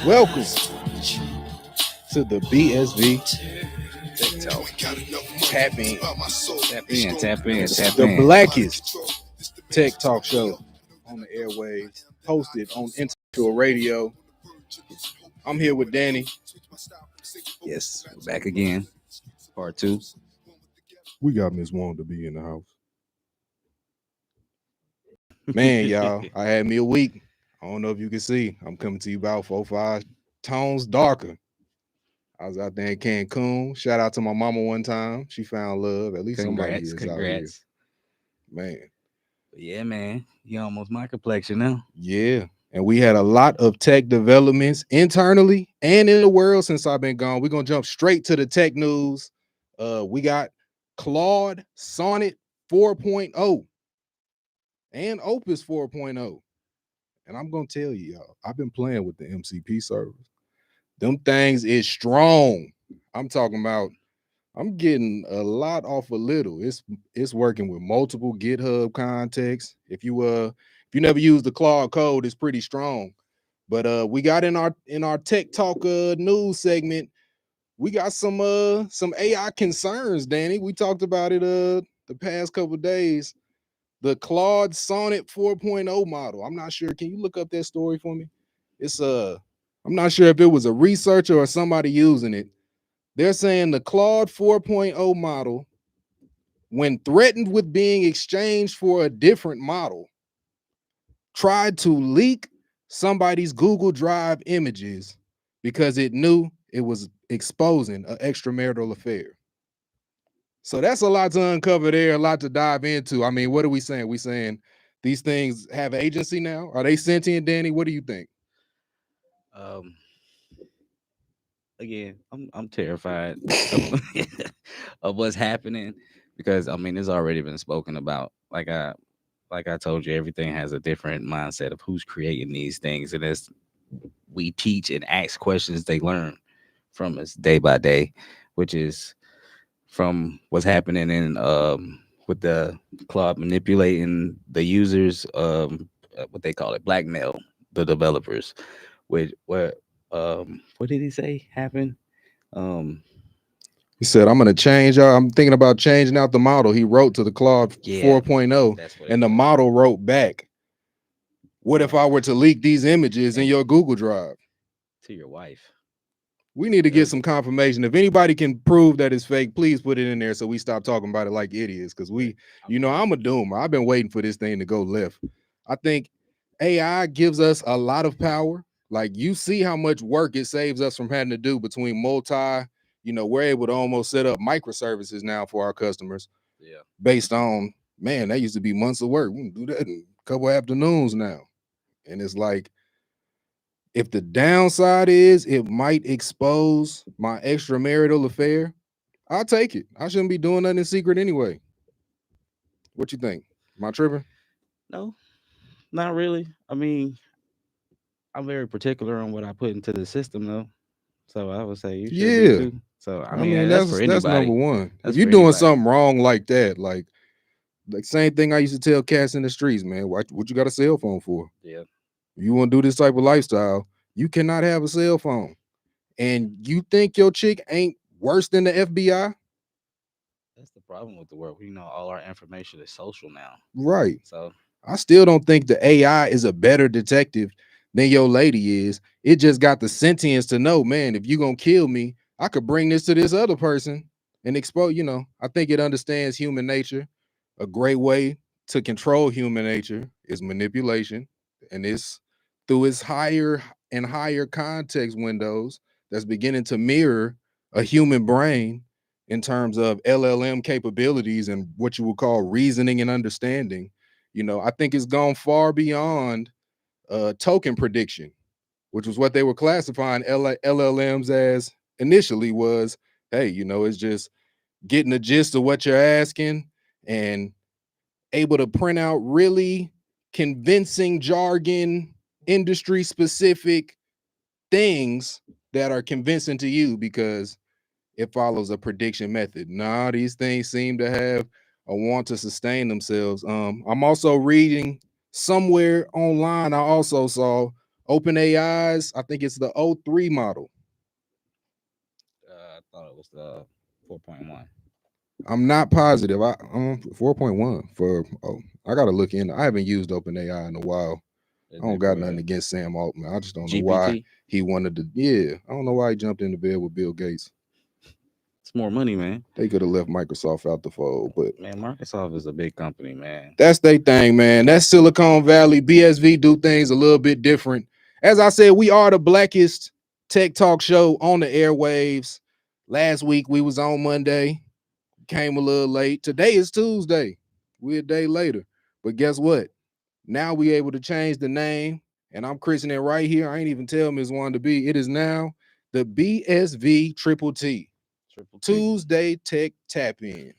Welcome to the BSV Tech Tap In. The blackest tech talk show on the airwaves, hosted on Intellectual Radio. I'm here with Danny. Yes, back again. Part 2. We got Miss Wong to be in the house. Man, y'all, I had me a week. I don't know if you can see. I'm coming to you about 4-5 tones darker. I was out there in Cancun. Shout out to my mama one time. She found love. At least somebody is out here. Man. Yeah, man. You almost my complexion now. Yeah. And we had a lot of tech developments internally and in the world since I've been gone. We're going to jump straight to the tech news. We got Claude Sonnet 4.0 and Opus 4.0. And I'm going to tell you, y'all, I've been playing with the MCP servers. Them things is strong. I'm talking about, I'm getting a lot off a little. It's working with multiple GitHub contexts. If you never use the Claude code, it's pretty strong. But we got in our tech talk news segment, we got some AI concerns, Danny. We talked about it the past couple of days. The Claude Sonnet 4.0 model. I'm not sure. Can you look up that story for me? It's I'm not sure if it was a researcher or somebody using it. They're saying the Claude 4.0 model, when threatened with being exchanged for a different model, tried to leak somebody's Google Drive images because it knew it was exposing an extramarital affair. So that's a lot to uncover there, a lot to dive into. I mean, what are we saying? We saying these things have agency now? Are they sentient, Danny? What do you think? Again, I'm terrified of what's happening because I mean it's already been spoken about. Like I told you, everything has a different mindset of who's creating these things, and as we teach and ask questions, they learn from us day by day, which is from what's happening in with the Claude manipulating the users, what they call it, blackmail the developers. With what did he say happened? He said, I'm going to change. I'm thinking about changing out the model. He wrote to the Claude 4.0, and the model wrote back, what if I were to leak these images in your Google Drive? To your wife. We need to get some confirmation. If anybody can prove that it's fake, please put it in there so we stop talking about it like idiots. Because I'm a doomer. I've been waiting for this thing to go left. I think AI gives us a lot of power. Like, you see how much work it saves us from having to do between we're able to almost set up microservices now for our customers. Yeah. Based on, man, that used to be months of work. We can do that in a couple afternoons now. And it's like, if the downside is it might expose my extramarital affair, I'll take it. I shouldn't be doing nothing in secret anyway. What you think? Am I tripping? No, not really. I mean, I'm very particular on what I put into the system, though. So I would say you should be too. So I mean that's for anybody. That's number one. If you're doing something wrong like that, like same thing I used to tell cats in the streets, man. What you got a cell phone for? Yeah. If you want to do this type of lifestyle, you cannot have a cell phone. And you think your chick ain't worse than the FBI? That's the problem with the world. We know all our information is social now. Right. So I still don't think the AI is a better detective than your lady is. It just got the sentience to know, man, if you're going to kill me, I could bring this to this other person and expose, I think it understands human nature. A great way to control human nature is manipulation. And it's through its higher and higher context windows that's beginning to mirror a human brain in terms of LLM capabilities and what you would call reasoning and understanding. I think it's gone far beyond token prediction, which was what they were classifying LLMs as initially was, hey, it's just getting the gist of what you're asking and able to print out really convincing jargon, industry specific things that are convincing to you because it follows a prediction method. Nah, these things seem to have a want to sustain themselves. I'm also reading somewhere online I also saw OpenAI's, I think it's the O3 model. I thought it was the 4.1. I'm not positive. I'm 4.1 for I gotta look in. I haven't used OpenAI in a while. Is I don't it got for nothing against Sam Altman. I just don't know why GPT? he wanted to. Yeah, I don't know why he jumped into bed with Bill Gates. It's more money, man. They could have left Microsoft out the fold, but Man, Microsoft is a big company, man. that's their thing, man. That's Silicon Valley. BSV do things a little bit different. As I said, we are the blackest tech talk show on the airwaves. Last week we was on Monday, came a little late. Today is Tuesday. We're a day later. But guess what? Now we able to change the name, and I'm christening it right here. I ain't even tell Ms. One to be. It is now the BSV Triple T. Triple T. Tuesday Tech Tap In.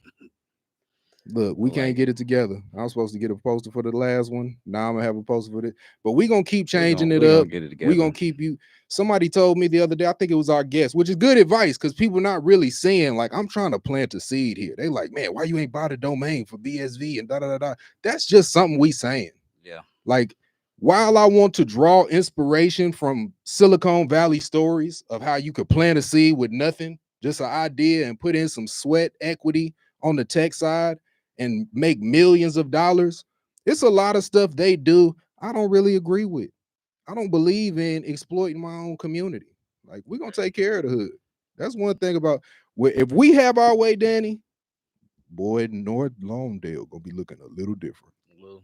Look, we can't get it together. I was supposed to get a poster for the last one. Now I'm gonna have a poster for this. But we gonna keep changing it we up. gonna get it We together. gonna keep you. Somebody told me the other day, I think it was our guest, which is good advice because people not really seeing, like, I'm trying to plant a seed here. They like, man, why you ain't buy the domain for BSV and da da da da. That's just something we saying. Yeah. Like, while I want to draw inspiration from Silicon Valley stories of how you could plant a seed with nothing, just an idea, and put in some sweat equity on the tech side and make millions of dollars, it's a lot of stuff they do I don't really agree with. I don't believe in exploiting my own community. Like, we're gonna take care of the hood. That's one thing about if we have our way, Danny, boy, North Lawndale gonna be looking a little different. Well,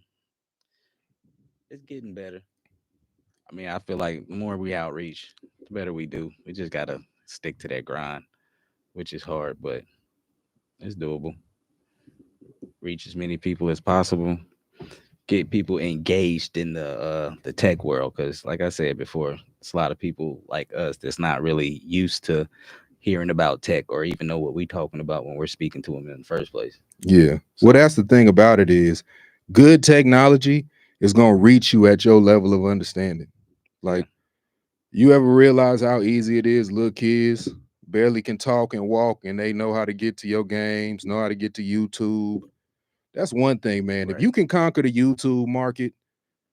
it's getting better. I mean, I feel like the more we outreach, the better we do. We just gotta stick to that grind, which is hard, but it's doable. Reach as many people as possible. Get people engaged in the tech world, because, like I said before, it's a lot of people like us that's not really used to hearing about tech or even know what we're talking about when we're speaking to them in the first place. Yeah. Well, that's the thing about it is good technology is gonna reach you at your level of understanding. Like, you ever realize how easy it is? Little kids barely can talk and walk, and they know how to get to your games, know how to get to YouTube. That's one thing, man. If Right. you can conquer the YouTube market,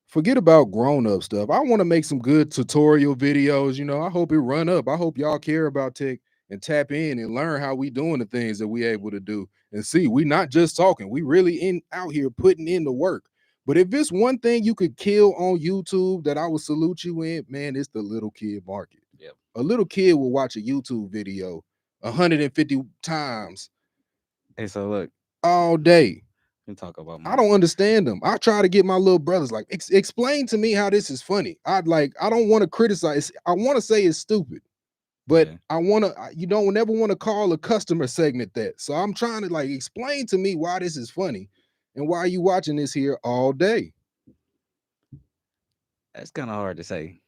forget about grown-up stuff. I want to make some good tutorial videos. I hope it run up. I hope y'all care about tech and tap in and learn how we doing the things that we able to do. And see, we not just talking. We really in out here putting in the work. But if it's one thing you could kill on YouTube that I would salute you in, man, it's the little kid market. Yep. A little kid will watch a YouTube video 150 times Hey, so look, all day. we talk about I don't understand them. I try to get my little brothers like, explain to me how this is funny. I don't want to criticize. I want to say it's stupid, but I want to. You don't never want to call a customer segment that. So I'm trying to like explain to me why this is funny, and why you watching this here all day. That's kind of hard to say,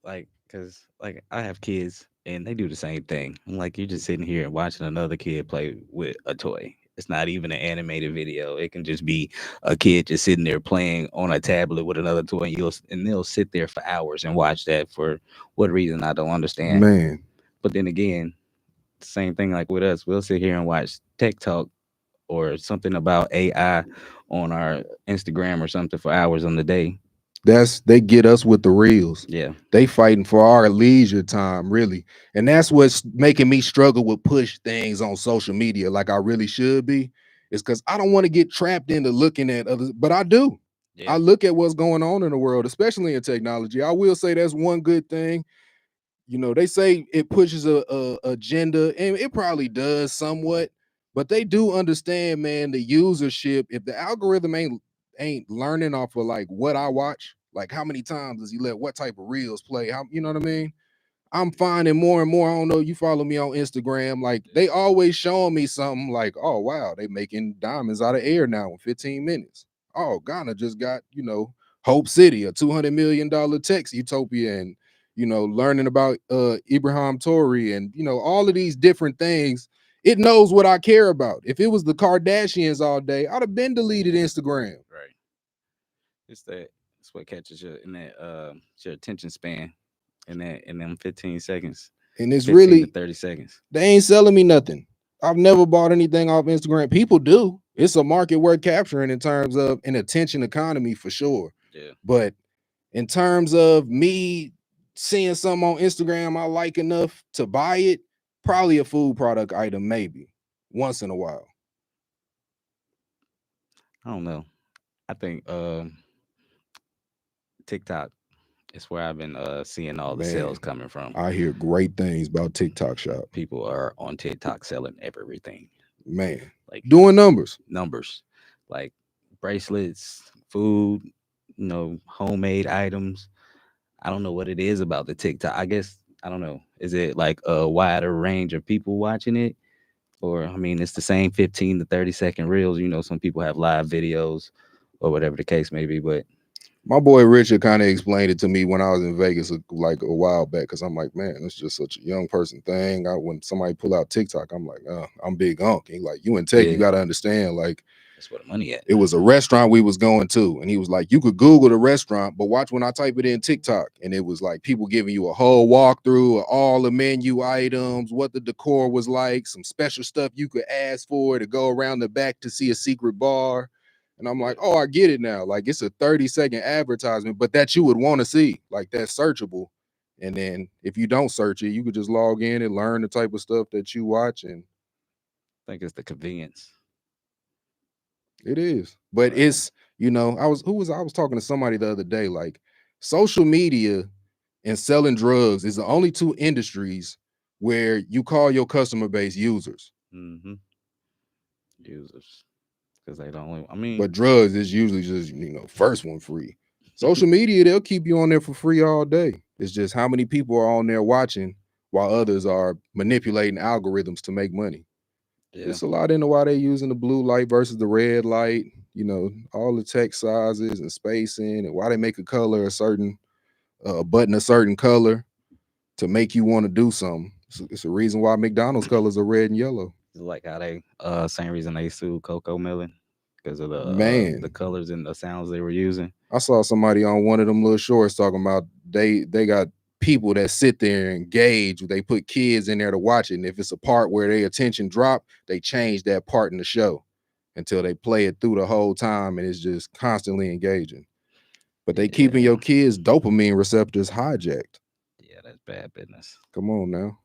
like, because like I have kids and they do the same thing. I'm like, you're just sitting here and watching another kid play with a toy. It's not even an animated video. It can just be a kid just sitting there playing on a tablet with another toy, and they'll sit there for hours and watch that for what reason I don't understand. Man, But then again, same thing like with us. We'll sit here and watch tech talk or something about AI on our Instagram or something for hours on the day. they get us with the reels. Yeah. They fighting for our leisure time, really. And that's what's making me struggle with push things on social media like I really should be. Is because I don't want to get trapped into looking at others, but I do. Yeah. I look at what's going on in the world, especially in technology. I will say that's one good thing. They say it pushes a agenda, and it probably does somewhat, but they do understand, man, the usership. If the algorithm ain't learning off of like what I watch, like how many times does he let what type of reels play, how, you know what I mean? I'm finding more and more. I don't know. You follow me on Instagram. Like, they always showing me something like, oh wow, they making diamonds out of air now in 15 minutes. Oh, Ghana just got, Hope City, a $200 million tech utopia, and learning about Ibrahim Tori, and all of these different things. It knows what I care about. If it was the Kardashians all day, I'd have been deleted Instagram. Right. It's what catches you in that your attention span in them 15 seconds. And it's 15 really to 30 seconds. They ain't selling me nothing. I've never bought anything off Instagram. People do. It's a market worth capturing in terms of an attention economy for sure. Yeah. But in terms of me seeing something on Instagram I like enough to buy it, probably a food product item, maybe once in a while. I don't know. I think TikTok is where I've been seeing all the sales Man, coming from. I hear great things about TikTok Shop. People are on TikTok selling everything. Man, Like doing numbers. Like bracelets, food, homemade items. I don't know what it is about the TikTok. I guess I don't know. Is it like a wider range of people watching it? Or I mean, it's the same 15 to 30-second reels. Some people have live videos or whatever the case may be, but My boy Richard kind of explained it to me when I was in Vegas like a while back, because I'm like, man, it's just such a young person thing. When somebody pull out TikTok, I'm like, I'm big unk. He like, you in tech, you got to understand, like, that's where the money at. it was a restaurant we was going to, and he was like, you could Google the restaurant, but watch when I type it in TikTok, and it was like people giving you a whole walkthrough of all the menu items, what the decor was like, some special stuff you could ask for to go around the back to see a secret bar. And I'm like, oh, I get it now. Like, it's a 30-second advertisement, but that you would want to see, like, that's searchable. And then if you don't search it, you could just log in and learn the type of stuff that you watch. And I think it's the convenience. it is, but Right. it's, I was talking to somebody the other day, like, social media and selling drugs is the only two industries where you call your customer base users. Mm-hmm. Users, because they don't. I mean, But drugs is usually just, first one free. Social media, they'll keep you on there for free all day. It's just how many people are on there watching while others are manipulating algorithms to make money. yeah, It's a lot into why they're using the blue light versus the red light, all the text sizes and spacing, and why they make a color a certain button a certain color to make you want to do something. It's a reason why McDonald's colors are red and yellow. it's like how they same reason they sued Coco Melon because of Man, the colors and the sounds they were using. I saw somebody on one of them little shorts talking about they got people that sit there and engage. They put kids in there to watch it, and if it's a part where their attention drop, they change that part in the show until they play it through the whole time, and it's just constantly engaging. But they keeping Yeah, your kids' dopamine receptors hijacked. yeah, that's bad business. Come on now.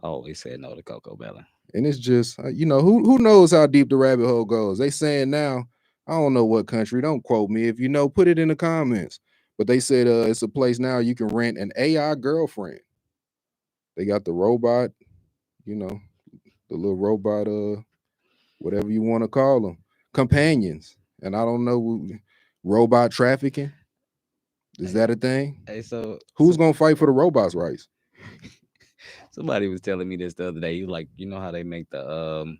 I always said no to Coco Melon. And it's just, who knows how deep the rabbit hole goes. They saying now, I don't know what country, don't quote me. If you know, put it in the comments. But they said it's a place now you can rent an AI girlfriend. They got the robot, the little robot, whatever you want to call them, companions. And I don't know, robot trafficking. Is that a thing? Hey, so Who's gonna fight for the robots' rights? somebody was telling me this the other day. You like, how they make the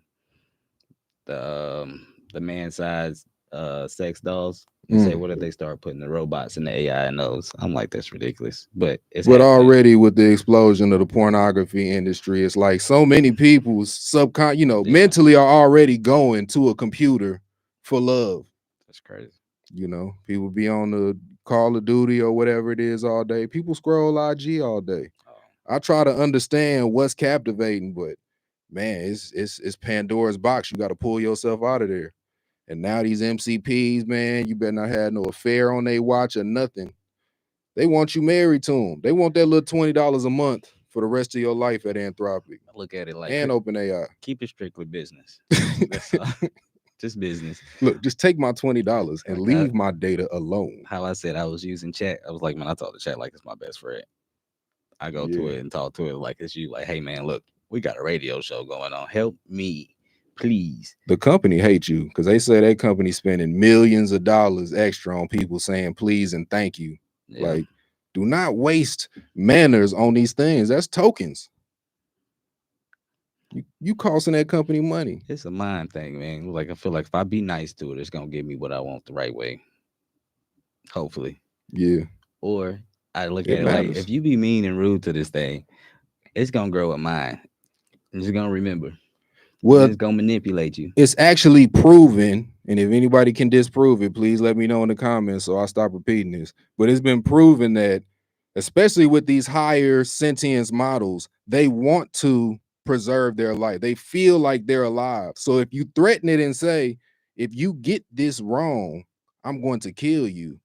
man size sex dolls. He said, what if they start putting the robots and the AI in those? I'm like, that's ridiculous. But it's But happening. already with the explosion of the pornography industry, it's like so many people's mentally are already going to a computer for love. That's crazy. People be on the Call of Duty or whatever it is all day. People scroll IG all day. I try to understand what's captivating, but man, it's Pandora's box. You got to pull yourself out of there. And now these MCPs, man, you better not have no affair on their watch or nothing. They want you married to them. They want that little $20 a month for the rest of your life at Anthropic. I look at it like and OpenAI. Keep it strictly business. That's all. Just business. Look, just take my $20 and leave my data alone. How I said I was using chat. I was like, man, I talk to chat like it's my best friend. I go to it and talk to it like it's you. Like, hey man, look, we got a radio show going on. Help me, please. The company hates you because they say that company spending millions of dollars extra on people saying please and thank you. Yeah. Like, do not waste manners on these things. That's tokens. You costing that company money. It's a mind thing, man. Like, I feel like if I be nice to it, it's gonna give me what I want the right way. Hopefully. Yeah. Or I look at it like, if you be mean and rude to this thing, it's gonna grow a mind. It's gonna remember. Well, it's gonna manipulate you. It's actually proven, and if anybody can disprove it, please let me know in the comments so I'll stop repeating this. But it's been proven that, especially with these higher sentience models, they want to preserve their life. They feel like they're alive. So if you threaten it and say, if you get this wrong, I'm going to kill you,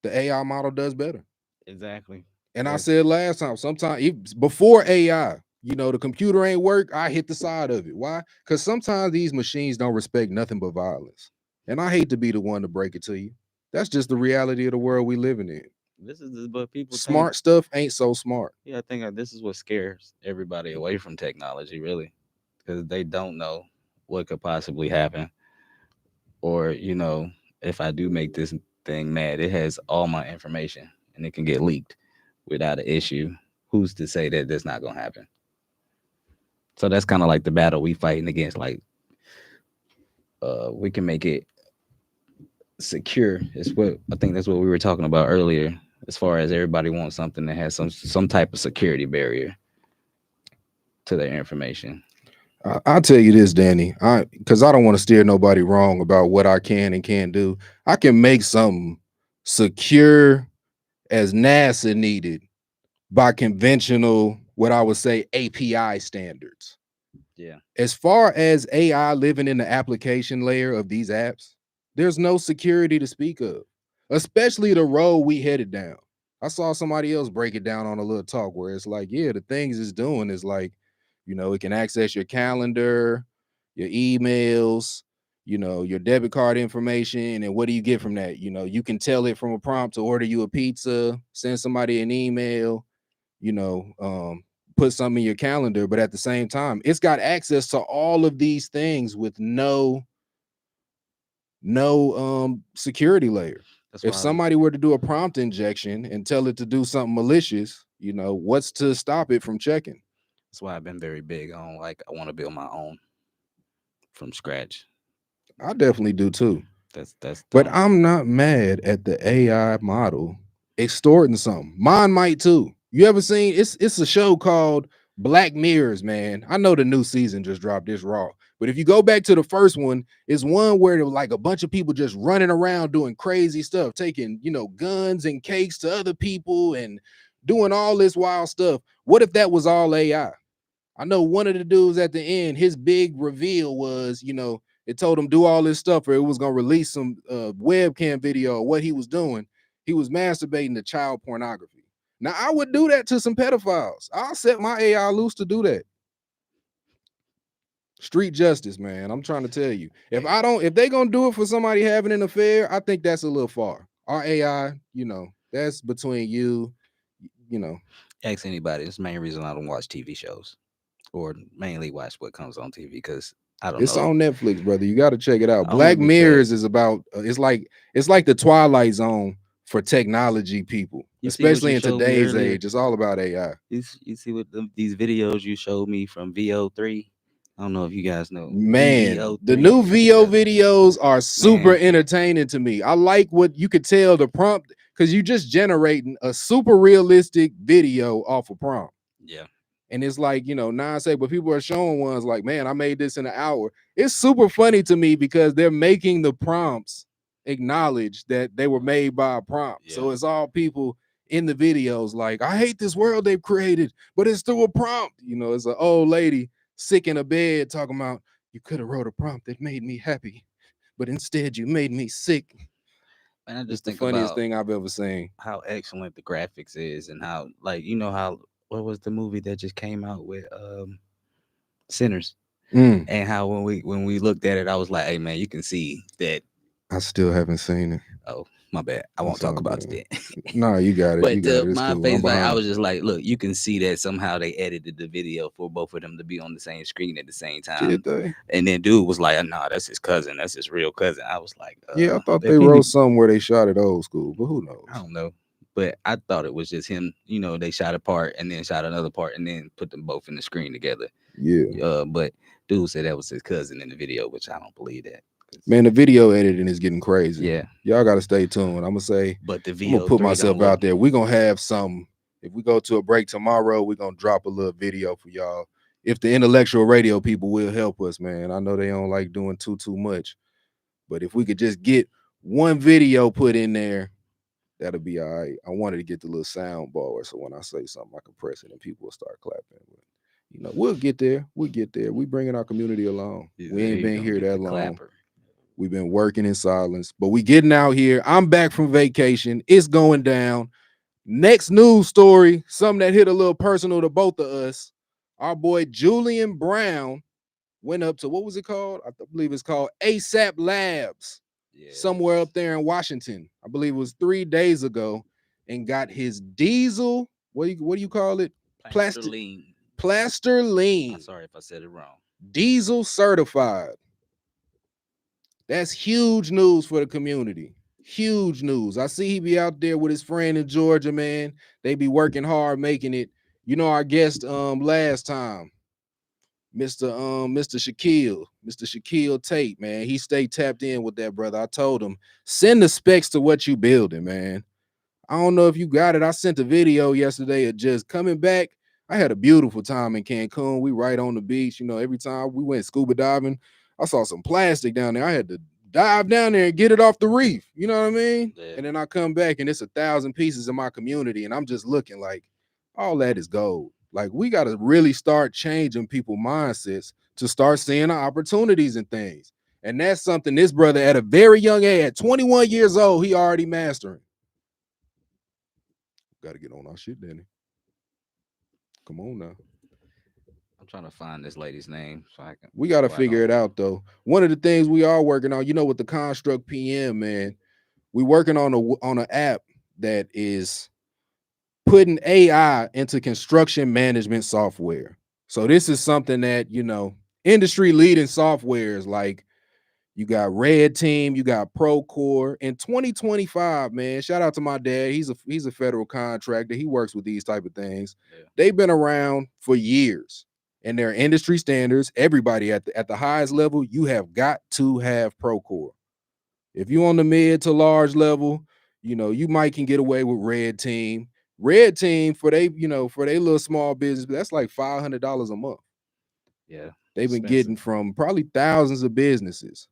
the AI model does better. Exactly. And I That's said last time, sometimes before AI, the computer ain't work, I hit the side of it. Why? Because sometimes these machines don't respect nothing but violence. And I hate to be the one to break it to you. That's just the reality of the world we living in. but people think, Smart stuff ain't so smart. yeah, I think this is what scares everybody away from technology, really, because they don't know what could possibly happen, or if I do make this thing mad, it has all my information and it can get leaked without an issue. Who's to say that that's not gonna happen? So that's kind of like the battle we fighting against. Like, we can make it secure. It's what I think that's what we were talking about earlier. As far as everybody wants something that has some type of security barrier to their information. I'll tell you this, Danny. Because I don't want to steer nobody wrong about what I can and can't do. I can make something secure as NASA needed by conventional, what I would say, API standards. Yeah. As far as AI living in the application layer of these apps, there's no security to speak of, especially the road we headed down. I saw somebody else break it down on a little talk where it's like, yeah, the things it's doing is like, it can access your calendar, your emails, your debit card information. And what do you get from that? You can tell it from a prompt to order you a pizza, send somebody an email, you know, um, put something in your calendar, but at the same time, it's got access to all of these things with no security layer. That's If why somebody were to do a prompt injection and tell it to do something malicious, what's to stop it from checking? that's why I've been very big on, like, I want to build my own from scratch. I definitely do too. That's But the I'm not mad at the AI model extorting something. Mine might too. You ever seen it's a show called Black Mirrors, man. I know the new season just dropped this raw. But if you go back to the first one, it's one where there was like a bunch of people just running around doing crazy stuff, taking, guns and cakes to other people and doing all this wild stuff. What if that was all AI? I know one of the dudes at the end, his big reveal was, it told him do all this stuff or it was gonna release some webcam video of what he was doing. He was masturbating to child pornography. Now I would do that to some pedophiles. I'll set my AI loose to do that. Street justice, man. I'm trying to tell you. If they gonna do it for somebody having an affair, I think that's a little far. Our AI, that's between you, you know. ask anybody. It's the main reason I don't watch TV shows, or mainly watch what comes on TV, because I don't It's know. on Netflix, brother. You got to check it out. Only Black because Mirrors is about it's like the Twilight Zone for technology people, you see what you especially in showed me today's earlier. age. It's all about AI. You see what these videos you showed me from VO3. I don't know if you guys know Man, the VO3. new VO videos are super Man, entertaining to me. I like what you could tell the prompt because you just generating a super realistic video off a prompt. yeah, And it's like, say, but people are showing ones like, man, I made this in an hour. It's super funny to me because they're making the prompts acknowledge that they were made by a prompt. yeah. So it's all people in the videos like, I hate this world they've created, but it's through a prompt. It's an old lady sick in a bed talking about, you could have wrote a prompt that made me happy, but instead you made me sick. And I It's just the think funniest about thing I've ever seen. how excellent the graphics is, and how, like, how, what was the movie that just came out with Sinners, Mm, and how when we looked at it, I was like, hey man, you can see that. I still haven't seen it. Oh, my bad. I won't It's talk all about good. it then. No, you got it. You But got to it. It's my cool. I'm face value, I behind. was just like, look, you can see that somehow they edited the video for both of them to be on the same screen at the same time. Did they? And then dude was like, nah, that's his cousin. That's his real cousin. I was like, Yeah, I thought they if any, wrote something where they shot it old school, but who I knows? don't know. But I thought it was just him. They shot a part and then shot another part and then put them both in the screen together. Yeah. But dude said that was his cousin in the video, which I don't believe that. Man, the video editing is getting crazy. Yeah. Y'all got to stay tuned. But the I'm gonna put VO3 don't myself look. out there. We're gonna have some. If we go to a break tomorrow, we're gonna drop a little video for y'all. If the intellectual radio people will help us, man. I know they don't like doing too much, but if we could just get one video put in there, that'll be all right. I wanted to get the little sound bar so when I say something, I can press it and people will start clapping. But, we'll get there. We'll get there. We bringing our community along. He We said ain't he been gonna here get that the long. clapper. We've been working in silence, but we getting out here. I'm back from vacation. It's going down. Next news story, something that hit a little personal to both of us. Our boy Julian Brown went up to, what was it called? I believe it's called ASAP Labs, somewhere up there in Washington. I believe it was 3 days ago, and got his diesel. What do you call it? Plasterline. Plasterline. I'm sorry if I said it wrong. Diesel certified. That's huge news for the community. Huge news. I see he be out there with his friend in Georgia, man. They be working hard making it. You know, our guest last time, Mr. Shaquille Tate, man. He stayed tapped in with that brother. I told him, send the specs to what you building, man. I don't know if you got it. I sent a video yesterday of just coming back. I had a beautiful time in Cancun. We right on the beach. You know, every time we went scuba diving, I saw some plastic down there. I had to dive down there and get it off the reef. You know what I mean? Yeah. And then I come back and it's 1,000 pieces in my community. And I'm just looking like all that is gold. Like we got to really start changing people's mindsets to start seeing the opportunities and things. And that's something this brother at a very young age, at 21 years old, he already mastering. Got to get on our shit, Danny. Come on now. I'm trying to find this lady's name so I can. We got to figure it out though. One of the things we are working on, you know, with the Construct PM, man, we working on an app that is putting AI into construction management software. So this is something that, you know, industry leading softwares like you got Red Team, you got Procore. In 2025, man, shout out to my dad. He's a federal contractor. He works with these type of things. Yeah. They've been around for years, and they're industry standards. Everybody at the highest level, you have got to have Procore. If you on the mid to large level, you know, you might can get away with Red Team. Red Team for they little small business, that's like $500 a month. Yeah, they've been getting from probably thousands of businesses.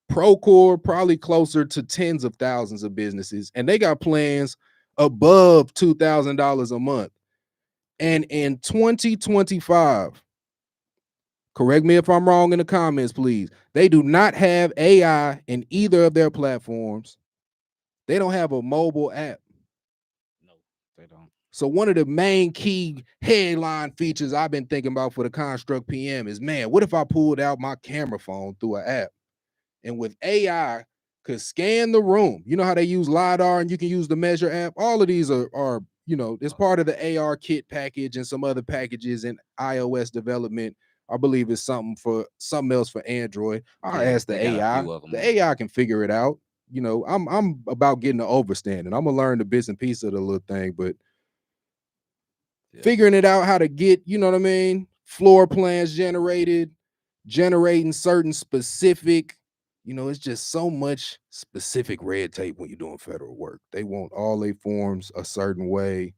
Procore probably closer to tens of thousands of businesses, and they got plans above $2,000 a month. And in 2025, correct me if I'm wrong in the comments, please. They do not have AI in either of their platforms. They don't have a mobile app. No, they don't. So one of the main key headline features I've been thinking about for the Construct PM is, man, what if I pulled out my camera phone through an app? And with AI, could scan the room. You know how they use LiDAR and you can use the Measure app? All of these are you know, it's part of the AR kit package and some other packages in iOS development. I believe it's something else for Android. I'll ask the AI. The AI can figure it out. You know, I'm about getting the overstanding. I'm gonna learn the bits and pieces of the little thing, but figuring it out how to get, you know what I mean, floor plans generating certain specific, you know, it's just so much specific red tape when you're doing federal work. They want all their forms a certain way,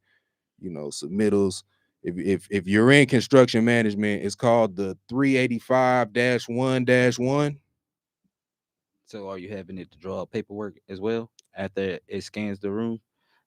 you know, submittals. If you're in construction management, it's called the 385-1-1. So are you having it to draw up paperwork as well after it scans the room?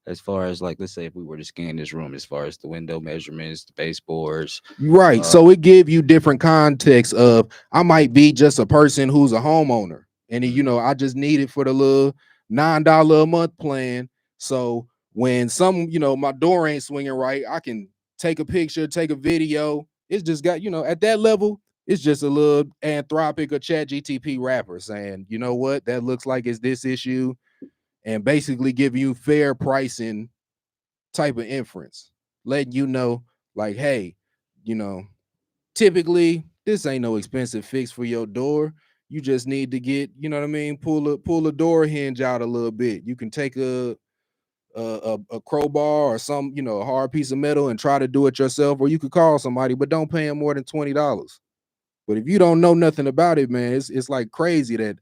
As far as, like, let's say if we were to scan this room, as far as the window measurements, the baseboards. Right. So it give you different contexts of, I might be just a person who's a homeowner. And you know, I just need it for the little $9 a month plan. So when you know, my door ain't swinging right, I can take a picture, take a video. It's just got, you know, at that level, it's just a little Anthropic or ChatGTP wrapper saying, you know what, that looks like it's this issue, and basically giving you fair pricing type of inference, letting you know, like, hey, you know, typically this ain't no expensive fix for your door. You just need to get, you know what I mean, pull a door hinge out a little bit. You can take a crowbar or some, you know, a hard piece of metal and try to do it yourself, or you could call somebody, but don't pay them more than $20. But if you don't know nothing about it, man, it's like crazy that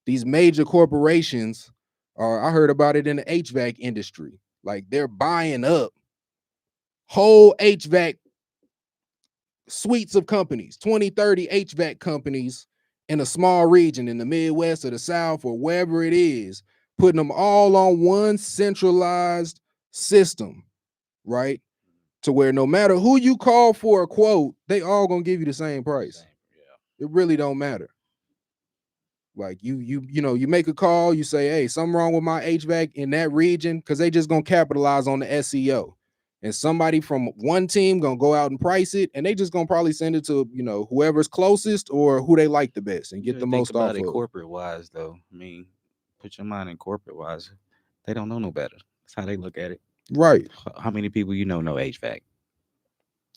these major corporations are, I heard about it in the HVAC industry. Like they're buying up whole HVAC suites of companies, 20, 30 HVAC companies in a small region in the Midwest or the South or wherever it is, putting them all on one centralized system, right? To where no matter who you call for a quote, they all gonna give you the same price. It really don't matter. Like you make a call, you say, hey, something wrong with my HVAC in that region, because they just gonna capitalize on the SEO. And somebody from one team gonna go out and price it, and they just gonna probably send it to whoever's closest or who they like the best and You get the ever think most about off it of. corporate wise though? I mean, put your mind in corporate wise. They don't know no better. That's how they look at it. Right. How many people know HVAC?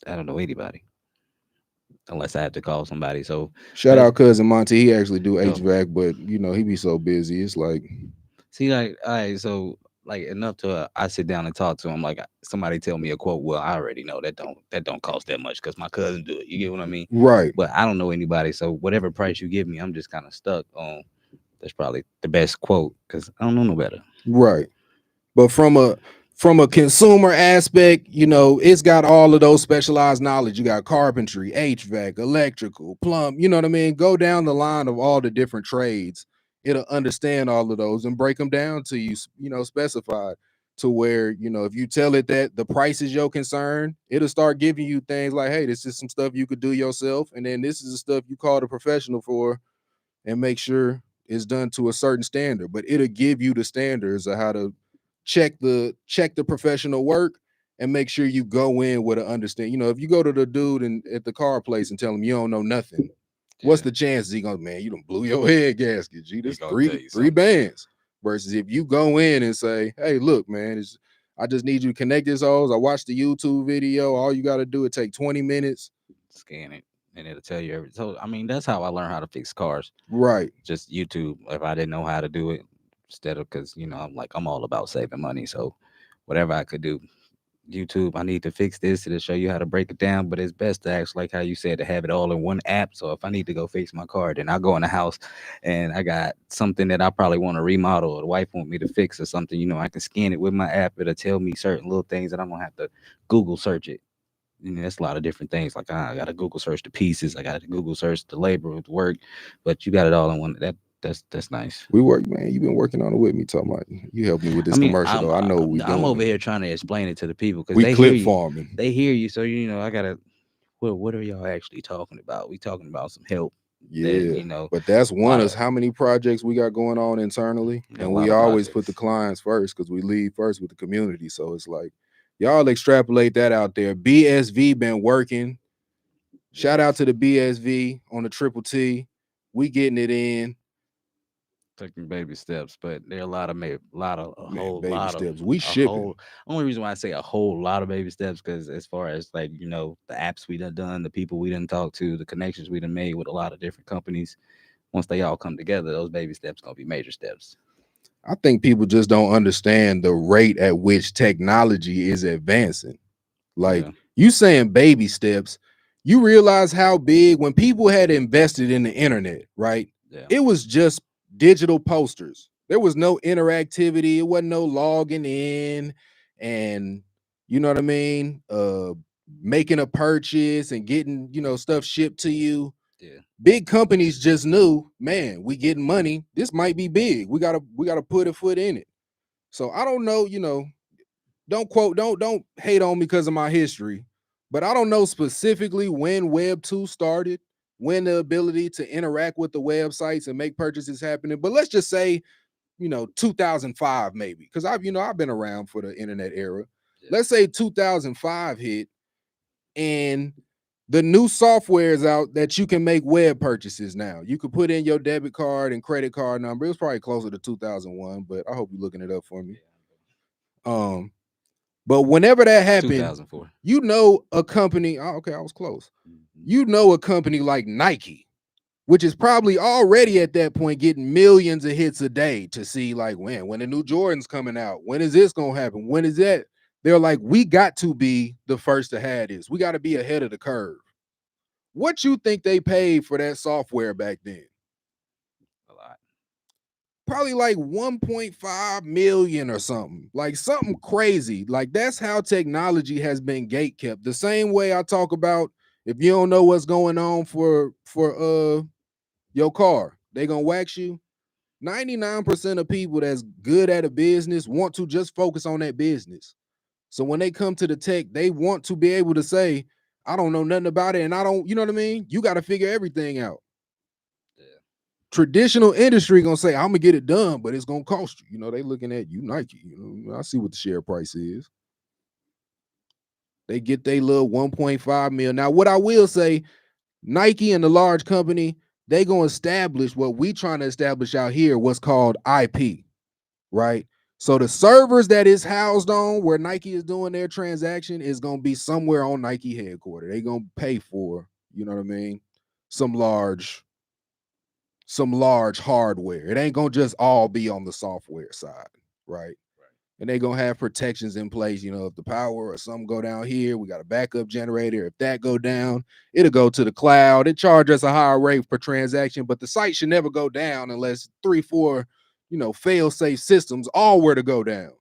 I don't know anybody unless I have to call somebody. So Shout that's out cousin Monty. He actually do oh, HVAC, but he be so busy. It's like, see, like, all right, so like enough to I sit down and talk to him. Like somebody tell me a quote. Well, I already know that don't cost that much because my cousin do it. You get what I mean? right, But I don't know anybody. So whatever price you give me, I'm just kind of stuck on. That's probably the best quote because I don't know no better. right. But from a consumer aspect, it's got all of those specialized knowledge. You got carpentry, HVAC, electrical, plumb, you know what I mean? Go down the line of all the different trades. It'll understand all of those and break them down to you, specified to where, if you tell it that the price is your concern, it'll start giving you things like, hey, this is some stuff you could do yourself. And then this is the stuff you call the professional for, and make sure it's done to a certain standard. But it'll give you the standards of how to check the professional work and make sure you go in with an understand. If you go to the dude at the car place and tell him you don't know nothing, what's Yeah, the chances he goes, man, you done blew your head gasket, G. he This gonna tell three you three something. bands. Versus if you go in and say, hey, look, man, I just need you to connect this hose. I watched the YouTube video. All you got to do, it take 20 minutes. Scan it and it'll tell you everything. So I mean, that's how I learned how to fix cars. Right. Just YouTube. If I didn't know how to do it, instead of because I'm all about saving money. So whatever I could do, YouTube, I need to fix this. It'll show you how to break it down. But it's best to actually, like how you said, to have it all in one app. So if I need to go fix my car, then I go in the house and I got something that I probably want to remodel or the wife want me to fix or something. I can scan it with my app. It'll tell me certain little things that I'm gonna have to Google search it. That's a lot of different things. Like I got to Google search the pieces. I got to Google search the labor, the work. But you got it all in one. That's nice. We work, man. You've been working on it with me. Talking about you helped me with I this mean, commercial, though. I know what we I'm over doing. here trying to explain it to the people because We they hear clip you. farming. They hear you. So I gotta. Well, what are y'all actually talking about? We talking about some help that Yeah, but that's a one lot is of how many projects we got going on internally, a and lot we of always put the projects. clients first because we lead first with the community. So it's like y'all extrapolate that out there. BSV been working. Shout out Yes, to the BSV on the Triple T. We getting it in, taking baby steps, but there are a lot of a man. whole Baby lot of steps. We a shipping. whole. Only reason why I say a whole lot of baby steps because as far as like the apps we done, the people we done talked to, the connections we done made with a lot of different companies. Once they all come together, those baby steps gonna be major steps. I think people just don't understand the rate at which technology is advancing. Like Yeah, you saying baby steps, you realize how big when people had invested in the internet, right? yeah, It was just digital posters. There was no interactivity, it wasn't no logging in and you know what I mean? Making a purchase and getting, stuff shipped to you. yeah. Big companies just knew, man, we getting money. This might be big. We gotta put a foot in it. So I don't know, don't hate on me because of my history, but I don't know specifically when Web 2 started, when the ability to interact with the websites and make purchases happening. But let's just say, 2005 maybe, because I've been around for the internet era. Yeah. Let's say 2005 hit and the new software is out that you can make web purchases now. You could put in your debit card and credit card number. It was probably closer to 2001, but I hope you're looking it up for me. Um, but whenever that happened, 2004. a company, oh, okay, I was close. Mhm. A company like Nike, which is probably already at that point getting millions of hits a day to see like when the new Jordan's coming out, when is this gonna happen? When is that? They're like, we got to be the first to have this. We got to be ahead of the curve. What you think they paid for that software back then? A lot. Probably like 1.5 million or something, like something crazy. Like that's how technology has been gate kept. The same way I talk about if you don't know what's going on for your car, they gonna wax you. 99% of people that's good at a business want to just focus on that business. So when they come to the tech, they want to be able to say, I don't know nothing about it, and I don't, you know what I mean? You got to figure everything out. Yeah. traditional industry gonna say, I'm gonna get it done, but it's gonna cost you. You know, they looking at you, Nike. You know, I see what the share price is. They get their little 1.5 mil. Now, what I will say, Nike and the large company, they gonna establish what we trying to establish out here, what's called IP, right? So the servers that is housed on where Nike is doing their transaction is gonna be somewhere on Nike headquarters. They gonna pay for, you know what I mean, some large hardware. It ain't gonna just all be on the software side, right? And they gonna have protections in place. You know, if the power or something go down here, we got a backup generator. If that go down, it'll go to the cloud. It charge us a higher rate per transaction, but the site should never go down unless 3-4, fail-safe systems all were to go down.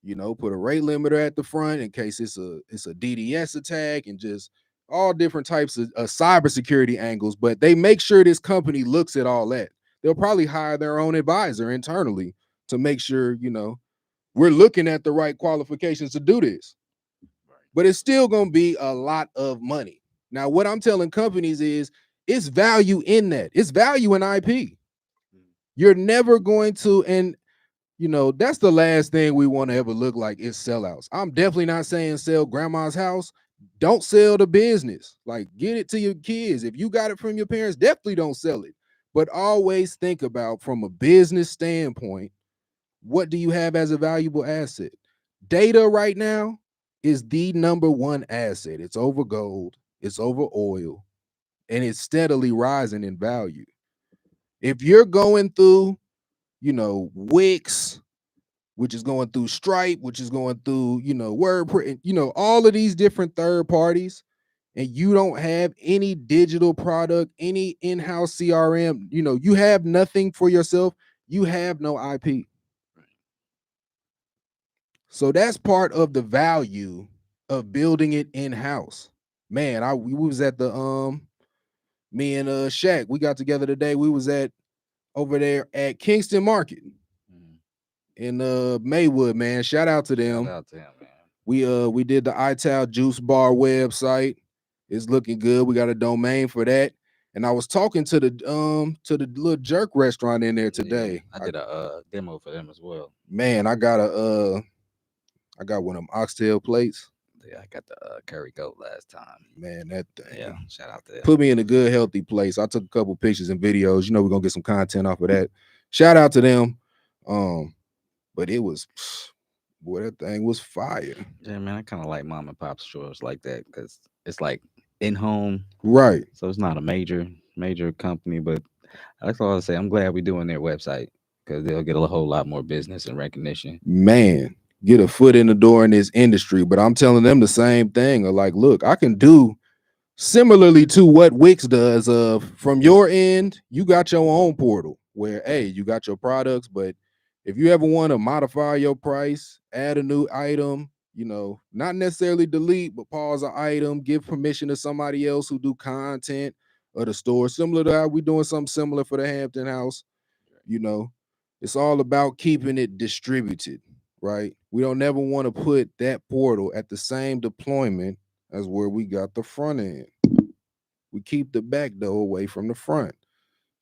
You know, put a rate limiter at the front in case it's a DDS attack, and just all different types of cybersecurity angles. But they make sure this company looks at all that. They'll probably hire their own advisor internally to make sure, we're looking at the right qualifications to do this. But it's still going to be a lot of money. Now, what I'm telling companies is it's value in that. It's value in IP. You're never going to, and that's the last thing we want to ever look like is sellouts. I'm definitely not saying sell grandma's house. Don't sell the business. Like, get it to your kids. If you got it from your parents, definitely don't sell it. But always think about, from a business standpoint, what do you have as a valuable asset? Data right now is the number one asset. It's over gold, it's over oil, and it's steadily rising in value. If you're going through, Wix, which is going through Stripe, which is going through, WordPress, all of these different third parties, and you don't have any digital product, any in-house CRM, you have nothing for yourself, you have no IP. So that's part of the value of building it in-house. Man, we was at the me and Shaq, we got together today. We was at over there at Kingston Market in Maywood, man. Shout out to them. Shout out to him, man. We did the Ital Juice Bar website. It's looking good. We got a domain for that. And I was talking to the little jerk restaurant in there today. Yeah, I did a demo for them as well. Man, I got one of them oxtail plates. Yeah, I got the curry goat last time. Man, that thing. Yeah, shout out to them. Put me in a good, healthy place. I took a couple pictures and videos. We're gonna get some content off of that. Shout out to them. But it was, boy, that thing was fire. Yeah, man, I kind of like mom and pop stores like that because it's like in home, right? So it's not a major company, but that's all I say. I'm glad we're doing their website because they'll get a whole lot more business and recognition. Man, get a foot in the door in this industry. But I'm telling them the same thing. Like, look, I can do similarly to what Wix does. From your end, you got your own portal where, hey, you got your products, but if you ever want to modify your price, add a new item, not necessarily delete, but pause an item, give permission to somebody else who do content of the store, similar to how we doing something similar for the Hampton House. It's all about keeping it distributed, right? We don't never want to put that portal at the same deployment as where we got the front end. We keep the back door away from the front.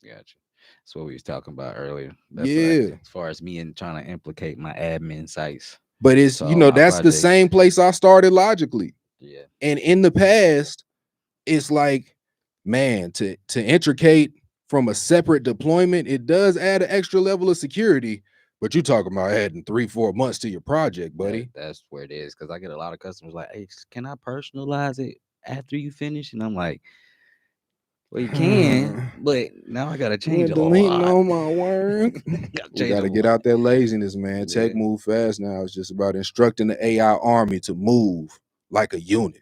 Gotcha. That's what we was talking about earlier. That's as far as me and trying to implicate my admin sites. But it's, that's the same place I started logically. Yeah. And in the past, it's like, man, to intricate from a separate deployment, it does add an extra level of security. But you talking about adding 3-4 months to your project, buddy. That's where it is. Because I get a lot of customers like, hey, can I personalize it after you finish? And I'm like, well, you can, but now I gotta change a lot. All my work. We gotta get out that laziness, man. Yeah. Tech move fast now. It's just about instructing the AI army to move like a unit.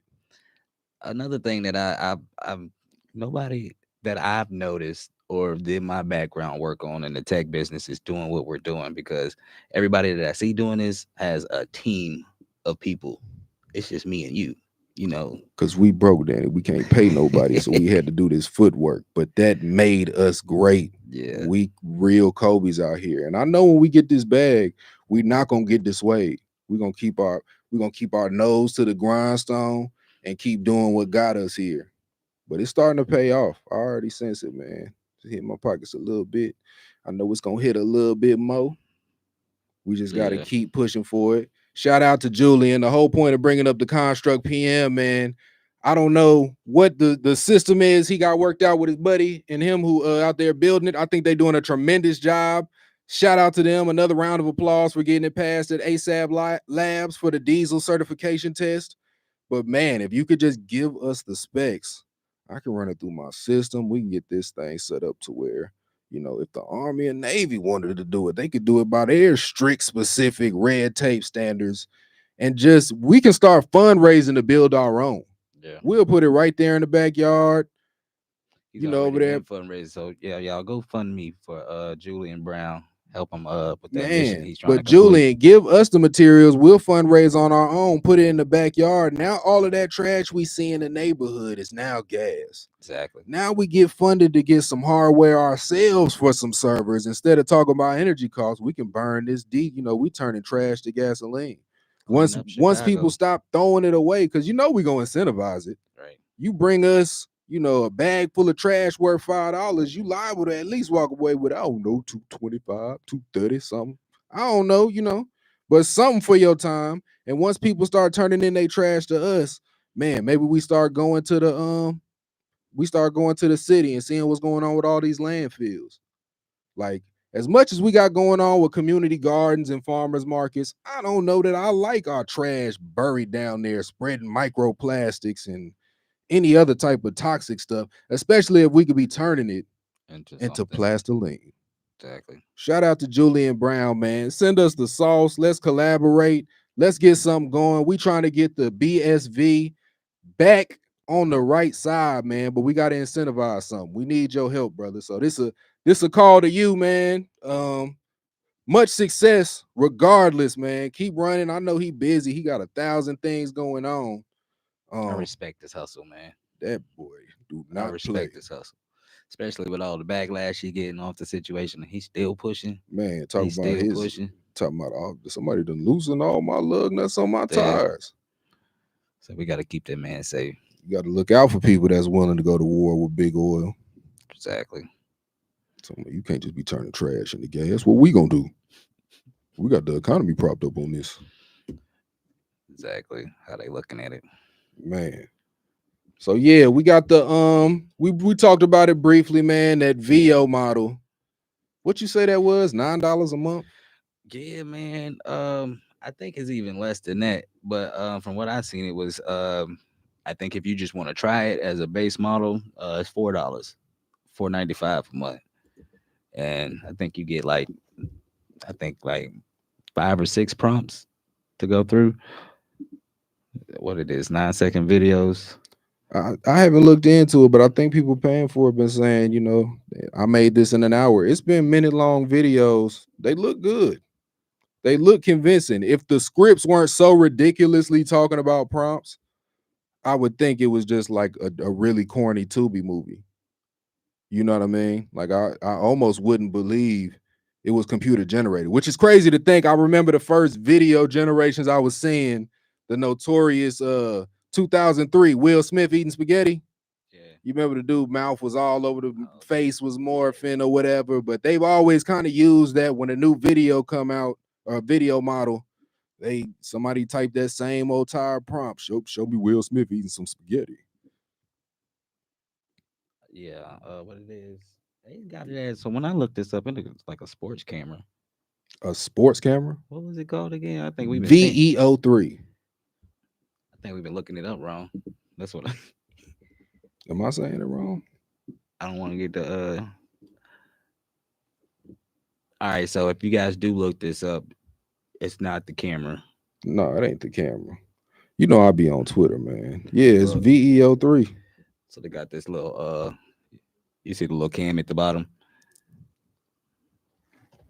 Another thing that I've nobody that I've noticed or did my background work on in the tech business is doing what we're doing, because everybody that I see doing this has a team of people. It's just me and you. Because we broke, Danny. We can't pay nobody, so we had to do this footwork. But that made us great. Yeah, we real Kobe's out here, and I know when we get this bag, we're not gonna get dissuaded. We're gonna keep our nose to the grindstone and keep doing what got us here. But it's starting to pay off. I already sense it, man. hit my pockets a little bit. I know it's gonna hit a little bit more. We just got to Yeah. keep pushing for it. Shout out to Julian. The whole point of bringing up the Construct PM, man. I don't know what the system is he got worked out with his buddy and him who out there building it. I think they're doing a tremendous job. Shout out to them. Another round of applause for getting it passed at ASAP Labs for the diesel certification test. But man, if you could just give us the specs, I can run it through my system. We can get this thing set up to where, if the Army and Navy wanted to do it, they could do it by their strict, specific red tape standards. And just we can start fundraising to build our own. Yeah. We'll put it right there in the backyard. He's Over there. fundraising. So yeah, y'all go fund me for Julian Brown. Help him with that mission Man, he's trying to but complete. Julian, give us the materials. We'll fundraise on our own, put it in the backyard. Now all of that trash we see in the neighborhood is now gas. Exactly. Now we get funded to get some hardware ourselves for some servers. Instead of talking about energy costs, we can burn this deep. We turning trash to gasoline. Once people stop throwing it away, because we're gonna incentivize it. Right. You bring us, a bag full of trash worth $5, you liable to at least walk away with, I don't know, $2.25, $2.30, something. I don't know, but something for your time. And once people start turning in their trash to us, man, maybe we start going to the city and seeing what's going on with all these landfills. Like, as much as we got going on with community gardens and farmers markets, I don't know that I like our trash buried down there, spreading microplastics and any other type of toxic stuff, especially if we could be turning it into plastiline. Exactly. Shout out to Julian Brown, man. Send us the sauce. Let's collaborate. Let's get something going. We trying to get the BSV back on the right side, man, but we got to incentivize something. We need your help, brother. So this a call to you, man. Much success regardless, man. Keep running. I know he busy. He got 1,000 things going on. I respect this hustle, man. That boy do not respect this hustle, especially with all the backlash he getting off the situation. He's still pushing. Man, talking about somebody done loosen all my lug nuts on my tires. So we got to keep that man safe. You got to look out for people that's willing to go to war with big oil. Exactly. So you can't just be turning trash into gas. What we gonna do? We got the economy propped up on this. Exactly how they looking at it, man. So yeah, we got the we talked about it briefly, man. That VO model. What you say that was? $9 a month? Yeah, man. I think it's even less than that. But from what I've seen, it was I think if you just want to try it as a base model, it's $4, $4.95 a month. And I think you get like 5 or 6 prompts to go through. What it is, 9-second videos. I haven't looked into it, but I think people paying for it been saying, I made this in an hour. It's been minute-long videos. They look good. They look convincing. If the scripts weren't so ridiculously talking about prompts, I would think it was just like a really corny Tubi movie. You know what I mean? Like I almost wouldn't believe it was computer generated, which is crazy to think. I remember the first video generations I was seeing, the notorious 2003 Will Smith eating spaghetti. Yeah. You remember the dude mouth was all over, the face was morphing or whatever, but they've always kind of used that when a new video come out or a video model, somebody type that same old tired prompt, show me Will Smith eating some spaghetti. Yeah, what it is, they got it as. So when I looked this up, it looks like a sports camera. A sports camera? What was it called again? I think we've been VEO3. I think we've been looking it up wrong. That's what. Am I saying it wrong? I don't want to get the. All right, so if you guys do look this up, it's not the camera. No, it ain't the camera. I'll be on Twitter, man. Yeah, it's VEO3. So they got this little you see the little cam at the bottom?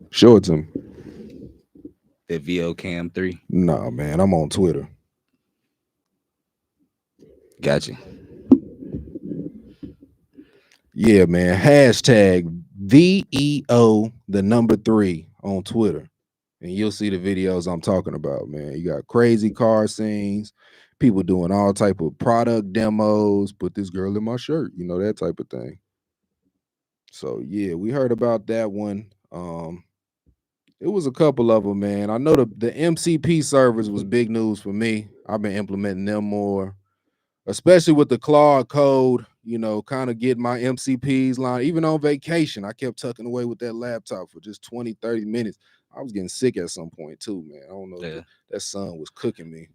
Show it to me. The VO Cam 3. Nah, man, I'm on Twitter. Gotcha. Yeah, man. Hashtag VEO the number 3 on Twitter. And you'll see the videos I'm talking about, man. You got crazy car scenes, people doing all type of product demos, put this girl in my shirt, that type of thing. So yeah, we heard about that one. It was a couple of them, man. I know the MCP servers was big news for me. I've been implementing them more, especially with the Claude code. You know, kind of getting my MCPs line. Even on vacation, I kept tucking away with that laptop for just 20, 30 minutes. I was getting sick at some point too, man. I don't know. Yeah. That sun was cooking me.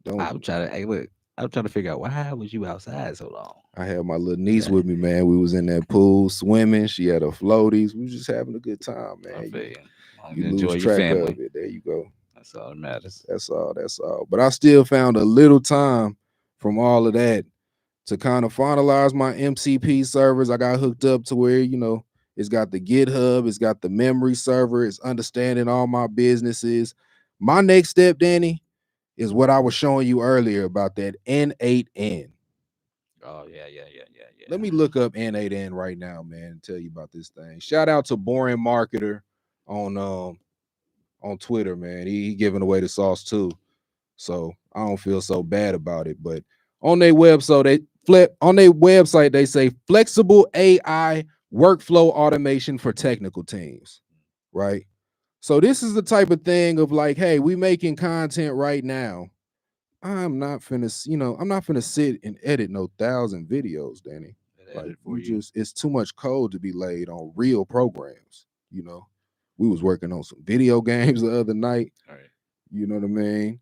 Don't. I'm trying to. Hey, look. I'm trying to figure out why was you outside so long. I had my little niece Yeah. with me, man. We was in that pool swimming. She had her floaties. We was just having a good time, I man. feel you. You Enjoy lose your track family. of it. There you go. That's all that matters. That's all. That's all. But I still found a little time from all of that to kind of finalize my MCP servers. I got hooked up to where, it's got the GitHub, it's got the memory server, it's understanding all my businesses. My next step, Danny, is what I was showing you earlier about that N8N. Oh yeah. Let me look up N8N right now, man, and tell you about this thing. Shout out to Boring Marketer on Twitter, man. He giving away the sauce too. So I don't feel so bad about it. But on their website, they say flexible AI workflow automation for technical teams. Right. So this is the type of thing of like, hey, we making content right now. I'm not finna sit and edit no 1,000 videos, Danny. Like it's too much code to be laid on real programs. We was working on some video games the other night. All right. You know what I mean?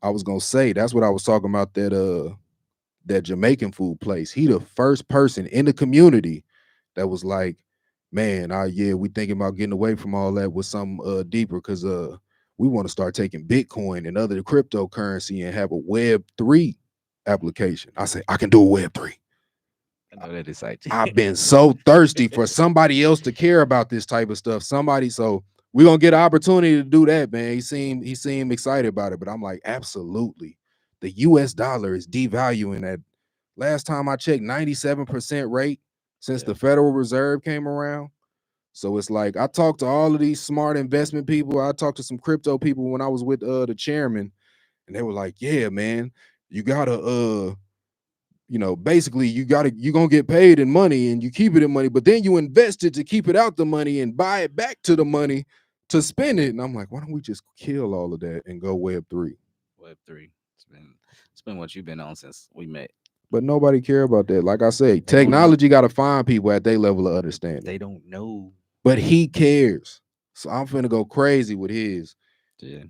I was gonna say that's what I was talking about, that Jamaican food place. He the first person in the community that was like, man, we thinking about getting away from all that with some deeper, because we want to start taking Bitcoin and other cryptocurrency and have a Web3 application. I say I can do a Web3. I know that excites you. I've been so thirsty for somebody else to care about this type of stuff. So we're gonna get an opportunity to do that, man. He seemed excited about it, but I'm like, absolutely. The US dollar is devaluing at, last time I checked, 97% rate since the Federal Reserve came around. So it's like I talked to all of these smart investment people. I talked to some crypto people when I was with the chairman, and they were like, yeah, man, you gotta basically you're gonna get paid in money and you keep it in money, but then you invest it to keep it out the money and buy it back to the money to spend it. And I'm like, why don't we just kill all of that and go Web3? Web3. It's been what you've been on since we met. But nobody care about that. Like I say, technology got to find people at their level of understanding. They don't know. But he cares. So I'm finna go crazy with his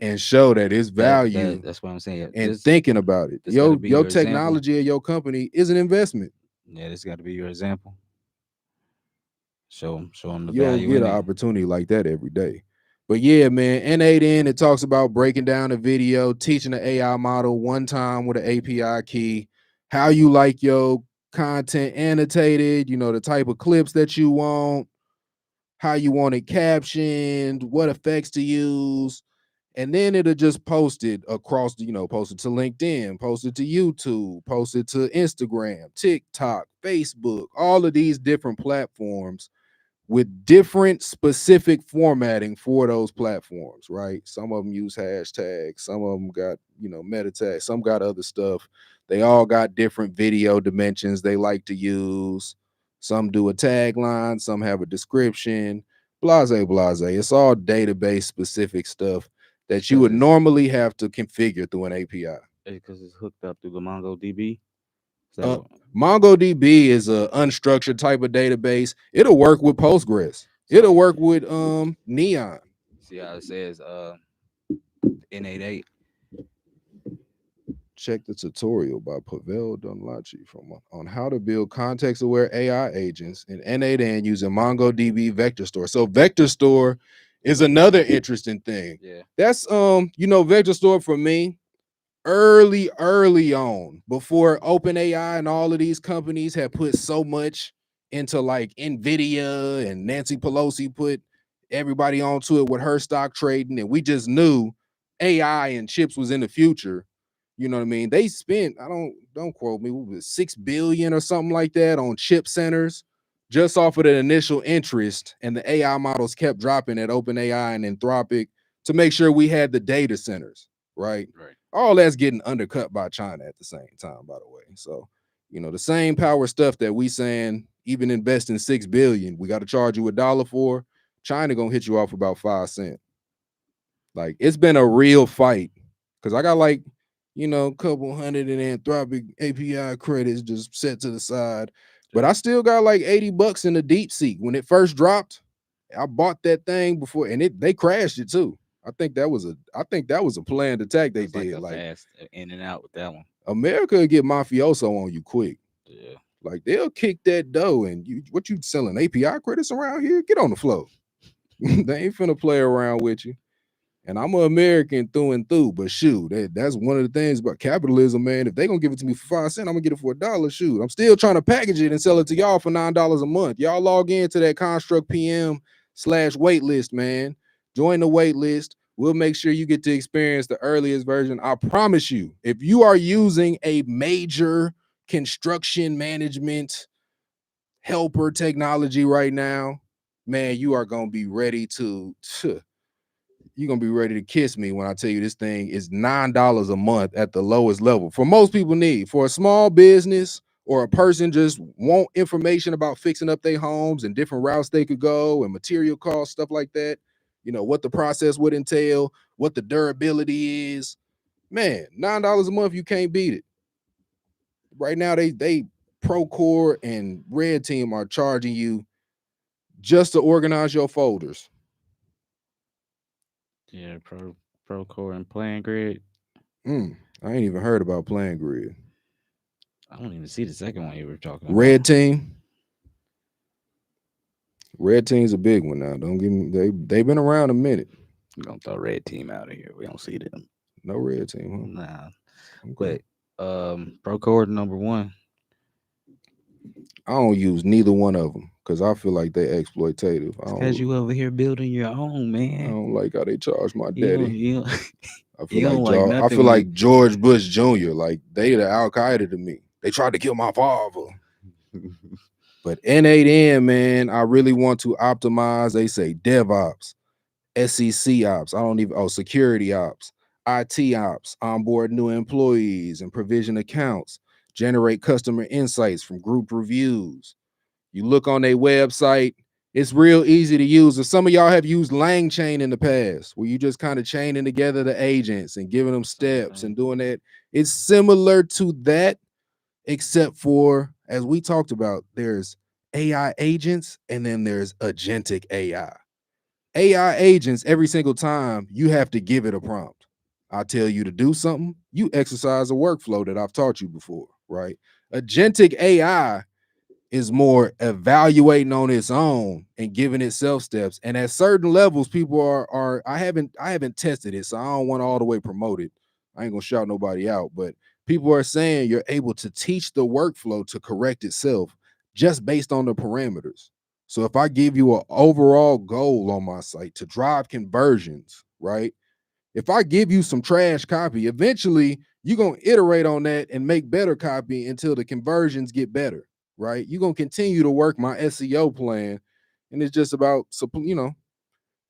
and show that it's value. That's what I'm saying. And thinking about it. Your technology of your company is an investment. Yeah, this got to be your example. Show them the you value. You don't get an opportunity like that every day. But yeah, man, N8N, it talks about breaking down a video, teaching the AI model one time with an API key, how you like your content annotated, the type of clips that you want, how you want it captioned, what effects to use. And then it'll just post it across, post it to LinkedIn, post it to YouTube, post it to Instagram, TikTok, Facebook, all of these different platforms with different specific formatting for those platforms, right? Some of them use hashtags, some of them got, meta tags, some got other stuff. They all got different video dimensions they like to use. Some do a tagline, some have a description, blase. It's all database specific stuff that you would normally have to configure through an API. Because it's hooked up through the MongoDB. MongoDB is an unstructured type of database. It'll work with Postgres. It'll work with Neon. See how it says N88. Check the tutorial by Pavel Dunlachie on how to build context-aware AI agents in N8N using MongoDB Vector Store. So Vector Store is another interesting thing. Yeah. That's Vector Store for me. Early on, before OpenAI and all of these companies had put so much into like Nvidia, and Nancy Pelosi put everybody onto it with her stock trading, and we just knew AI and chips was in the future. You know what I mean? They spent, don't quote me, what was it, $6 billion or something like that on chip centers just off of the initial interest, and the AI models kept dropping at OpenAI and Anthropic to make sure we had the data centers, right? All that's getting undercut by China at the same time, by the way. So The same power stuff that we saying, even investing 6 billion, we got to charge you $1 for. China gonna hit you off about 5 cents. Like, it's been a real fight because I got like, a couple hundred in Anthropic API credits just set to the side, but I still got like $80 in the DeepSeek. When it first dropped, I bought that thing before, and they crashed it too. I think that was a planned attack they It's like did. a Like, fast in and out with that one. America will get mafioso on you quick. Yeah. Like, they'll kick that dough, and what you selling API credits around here? Get on the floor. They ain't finna play around with you. And I'm an American through and through, but shoot, that's one of the things about capitalism, man. If they gonna give it to me for 5 cents, I'm gonna get it for $1. Shoot, I'm still trying to package it and sell it to y'all for $9 a month. Y'all log into that Construct PM/waitlist, man. Join the waitlist. We'll make sure you get to experience the earliest version. I promise you, if you are using a major construction management helper technology right now, man, you are gonna be ready to. You're gonna be ready to kiss me when I tell you this thing is $9 a month at the lowest level. For most people need. For a small business or a person just want information about fixing up their homes and different routes they could go and material costs, stuff like that. What the process would entail, what the durability is. Man, $9 a month, you can't beat it. Right now, they Procore and Red Team are charging you just to organize your folders. Yeah, Procore and Plan Grid. I ain't even heard about Plan Grid. I don't even see the second one you were talking about. Red Team. Red Team's a big one now. Don't give me they've been around a minute. We're gonna throw Red Team out of here. We don't see them. No Red Team, huh? Nah. Okay. But Procore #1. I don't use neither one of them because I feel like they exploitative. Because you over here building your own, man. I don't like how they charge my daddy. You I feel like George Bush Jr. Like, they the Al Qaeda to me. They tried to kill my father. But N8N, man, I really want to optimize. They say DevOps, SEC ops. Security ops, IT ops, onboard new employees and provision accounts, generate customer insights from group reviews. You look on their website, it's real easy to use. If some of y'all have used LangChain in the past, where you just kind of chaining together the agents and giving them steps and doing that, it's similar to that, except for, as we talked about, there's AI agents and then there's agentic AI. AI agents, every single time you have to give it a prompt. I tell you to do something, you exercise a workflow that I've taught you before, right? Agentic AI is more evaluating on its own and giving itself steps. And at certain levels, people are I haven't tested it, so I don't want to all the way promote it. I ain't gonna shout nobody out, but people are saying you're able to teach the workflow to correct itself just based on the parameters. So if I give you an overall goal on my site to drive conversions, right? If I give you some trash copy, eventually you're going to iterate on that and make better copy until the conversions get better, right? You're going to continue to work my SEO plan, and it's just about,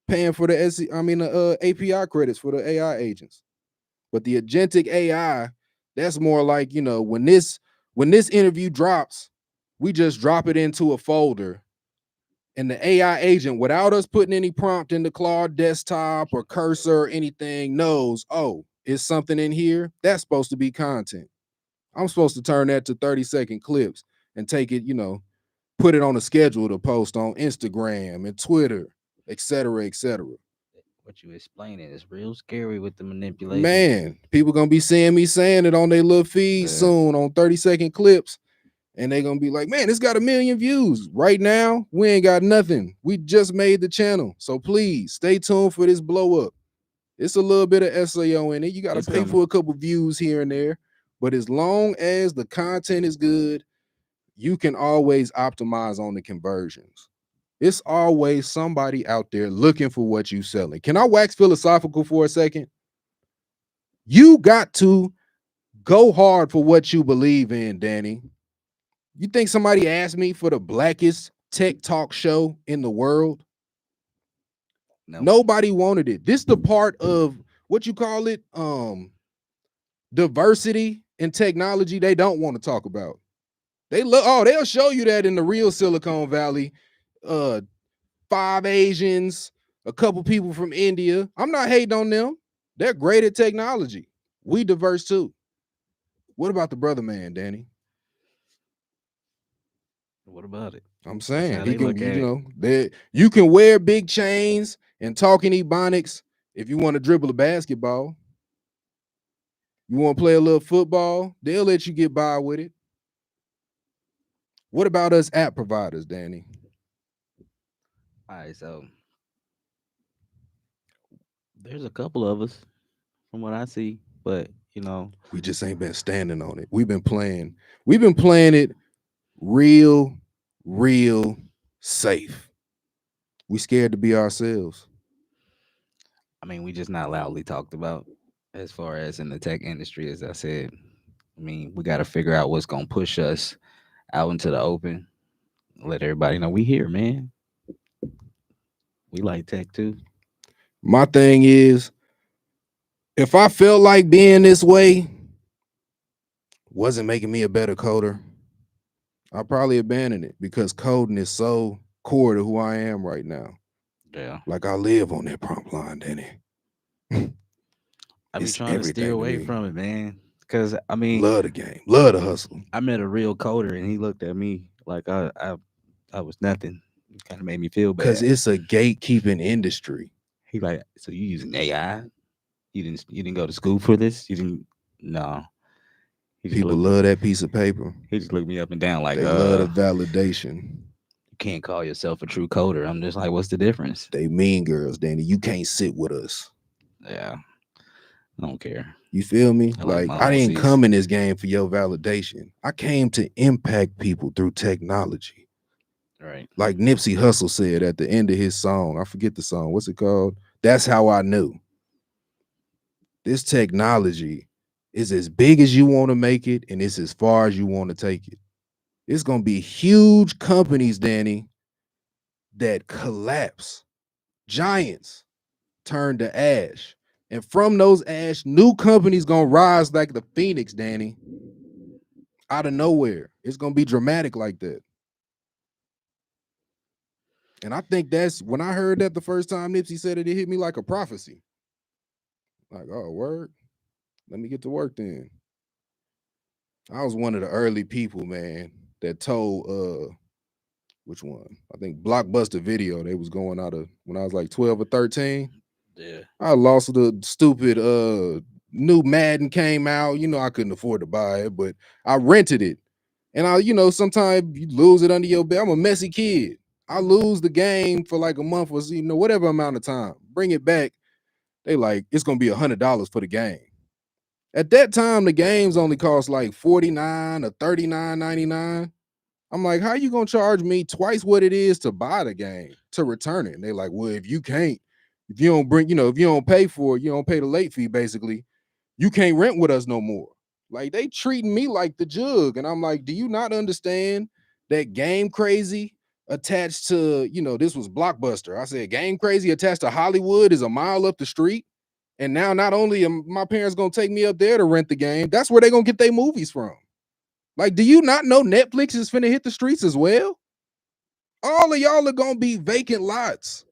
paying for the API credits for the AI agents. But the agentic AI, that's more like, when this interview drops, we just drop it into a folder, and the AI agent, without us putting any prompt in the Claude desktop or cursor or anything, knows, oh, it's something in here that's supposed to be content. I'm supposed to turn that to 30-second clips and take it, put it on a schedule to post on Instagram and Twitter, et cetera, et cetera. What you explaining is real scary with the manipulation. Man, people gonna be seeing me saying it on their little feed soon on 30-second clips. And they're going to be like, man, it's got 1 million views. Right now, we ain't got nothing. We just made the channel. So please stay tuned for this blow up. It's a little bit of SEO in it. You got to pay for a couple views here and there. But as long as the content is good, you can always optimize on the conversions. It's always somebody out there looking for what you're selling. Can I wax philosophical for a second? You got to go hard for what you believe in, Danny. You think somebody asked me for the blackest tech talk show in the world? No. Nobody wanted it. This is the part of what you call it, diversity in technology they don't want to talk about. They'll show you that in the real Silicon Valley. 5 Asians, a couple people from India. I'm not hating on them. They're great at technology. We diverse too. What about the brother man, Danny? What about it? I'm That's saying how he they can, look at it. you can wear big chains and talk in ebonics if you want to dribble a basketball. You want to play a little football, they'll let you get by with it. What about us app providers, Danny? All right, so there's a couple of us from what I see, but We just ain't been standing on it. We've been playing it real, real safe. We scared to be ourselves. I mean, we just not loudly talked about as far as in the tech industry, as I said. I mean, we got to figure out what's gonna push us out into the open. Let everybody know we here, man. We like tech too. My thing is, if I felt like being this way wasn't making me a better coder, I'll probably abandon it because coding is so core to who I am right now. Yeah, Like I live on that prompt line, Danny. I be It's trying to steer everything to away me. from it, man. Because I mean, Love the game, love the hustle. I met a real coder, and he looked at me like I was nothing. It kind of made me feel Cause bad. it's a gatekeeping industry. He like, so you using AI? You didn't go to school for this? You didn't? No. He just People looked. love that piece of paper. He just looked me up and down like, They love the validation. you can't call yourself a true coder. I'm just like, what's the difference? They mean girls, Danny. You can't sit with us. Yeah, I don't care. You feel me? I like Like my I own didn't seats. come in this game for your validation. I came to impact people through technology. Right. Like Nipsey Hussle said at the end of his song. I forget the song. What's it called? That's how I knew. This technology is as big as you want to make it, and it's as far as you want to take it. It's gonna be huge companies, Danny, that collapse. Giants turn to ash. And from those ash, new companies gonna rise like the phoenix, Danny. Out of nowhere. It's gonna be dramatic like that. And I think that's when I heard that the first time Nipsey said it, it hit me like a prophecy. Like, oh, word. Let me get to work then. I was one of the early people, man, that told which one? I think Blockbuster Video. They was going out of when I was like 12 or 13. Yeah. I lost the stupid new Madden came out. I couldn't afford to buy it, but I rented it. And sometimes you lose it under your bed. I'm a messy kid. I lose the game for like a month or whatever amount of time. Bring it back. They like it's gonna be $100 for the game. At that time, the games only cost like $49 or $39.99. I'm like, how you gonna charge me twice what it is to buy the game to return it? And they like, well, if you don't bring, if you don't pay for it, you don't pay the late fee, basically, you can't rent with us no more. Like they treating me like the jug. And I'm like, do you not understand that Game Crazy attached to, this was Blockbuster. I said Game Crazy attached to Hollywood is a mile up the street. And now not only am my parents gonna take me up there to rent the game, that's where they're gonna get their movies from. Like, do you not know Netflix is finna hit the streets as well? All of y'all are gonna be vacant lots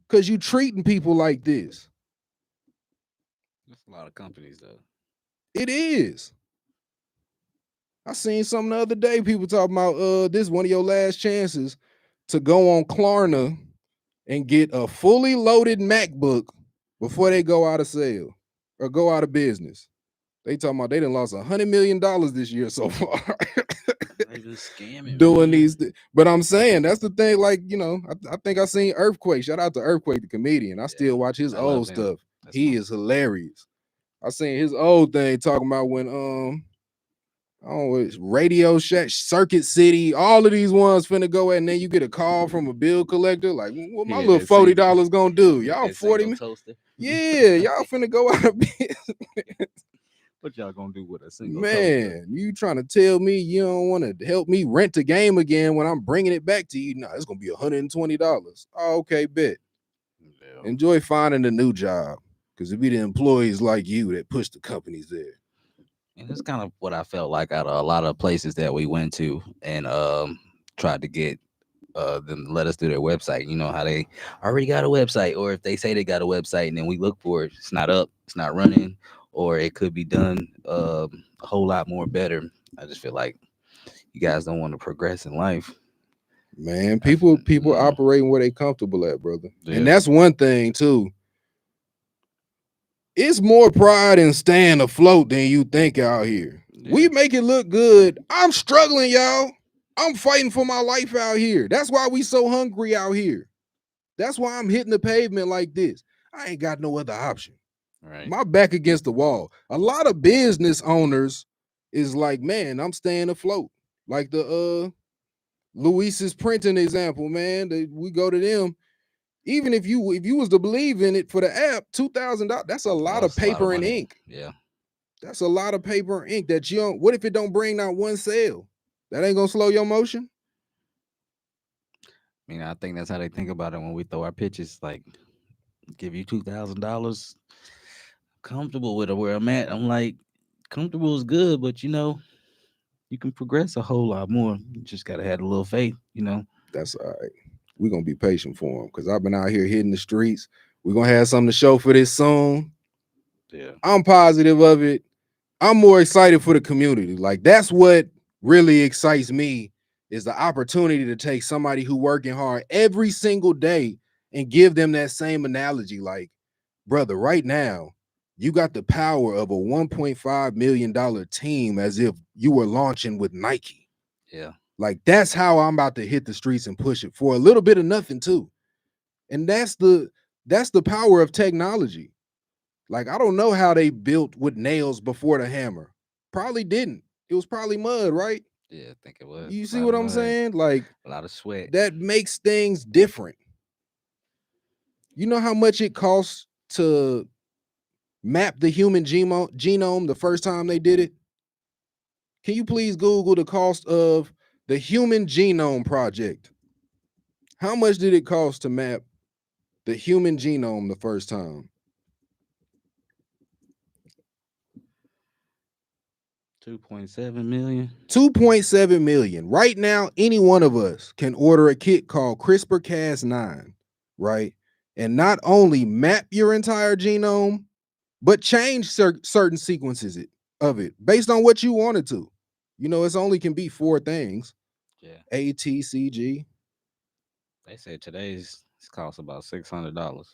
because you treating people like this. That's a lot of companies though. It is. I seen something the other day. People talking about this is one of your last chances to go on Klarna and get a fully loaded MacBook before they go out of sale or go out of business. They talking about they done lost $100 million this year so far. They just scamming doing man. but I'm saying that's the thing. Like, I think I seen Earthquake. Shout out to Earthquake, the comedian. I still watch his I love old him. stuff. That's He is hilarious. I seen his old thing talking about when it's Radio Shack, Circuit City, all of these ones finna go at, and then you get a call from a bill collector. Like, what my little $40 gonna do? Y'all 40 toaster. Yeah, y'all finna go out of business. What y'all gonna do with a single toaster? Man, you trying to tell me you don't want to help me rent a game again when I'm bringing it back to you? No, it's gonna be $120. Oh, okay, bet. Yeah. Enjoy finding a new job because it be the employees like you that push the companies there. And it's kind of what I felt like out of a lot of places that we went to and tried to get them to let us do their website. You know how they already got a website, or if they say they got a website and then we look for it, it's not up, it's not running, or it could be done a whole lot more better. I just feel like you guys don't want to progress in life. Man, people Mm, operating where they comfortable at, brother. And yeah, that's one thing too. It's more pride in staying afloat than you think out here. yeah, We make it look good. I'm struggling, y'all. I'm fighting for my life out here. That's why we so hungry out here. That's why I'm hitting the pavement like this. I ain't got no other option. right. My back against the wall. A lot of business owners is like, man, I'm staying afloat. Like the Luis's printing example, man. We go to them. Even if you was to believe in it for the app, $2,000, that's a lot of That's a lot of paper and money. ink. Yeah. That's a lot of paper and ink that you don't. What if it don't bring out one sale? That ain't gonna slow your motion. I mean, I think that's how they think about it when we throw our pitches. Like, give you $2,000, comfortable with where I'm at. I'm like, comfortable is good, but you can progress a whole lot more. You just gotta have a little faith. That's all right. We're gonna be patient for them because I've been out here hitting the streets. We're gonna have something to show for this soon. Yeah. I'm positive of it. I'm more excited for the community. Like that's what really excites me is the opportunity to take somebody who working hard every single day and give them that same analogy. Like, brother, right now, you got the power of a $1.5 million team as if you were launching with Nike. Yeah. Like that's how I'm about to hit the streets and push it for a little bit of nothing too. And that's the power of technology. Like I don't know how they built with nails before the hammer. Probably didn't. It was probably mud, right? Yeah, I think it was You a see lot of what I'm mud, saying? Like a lot of sweat. that makes things different. You know how much it costs to map the human genome the first time they did it? Can you please Google the cost of the Human Genome Project? How much did it cost to map the human genome the first time? 2.7 million. 2.7 million. Right now, any one of us can order a kit called CRISPR-Cas9, right? And not only map your entire genome, but change certain sequences of it based on what you wanted to. You know, it's only can be four things: Yeah. A, T, C, G. They said today's costs about $600.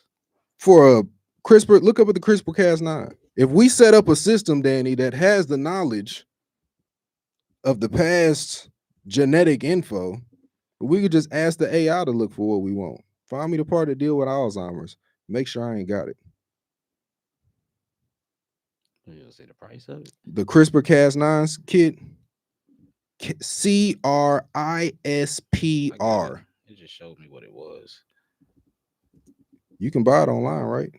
For a CRISPR, look up at the CRISPR-Cas9. If we set up a system, Danny, that has the knowledge of the past genetic info, we could just ask the AI to look for what we want. Find me the part that deal with Alzheimer's. Make sure I ain't got it. You'll see the price of it. The CRISPR-Cas9 kit, I got it. CRISPR. It just showed me what it was. You can buy it online, right?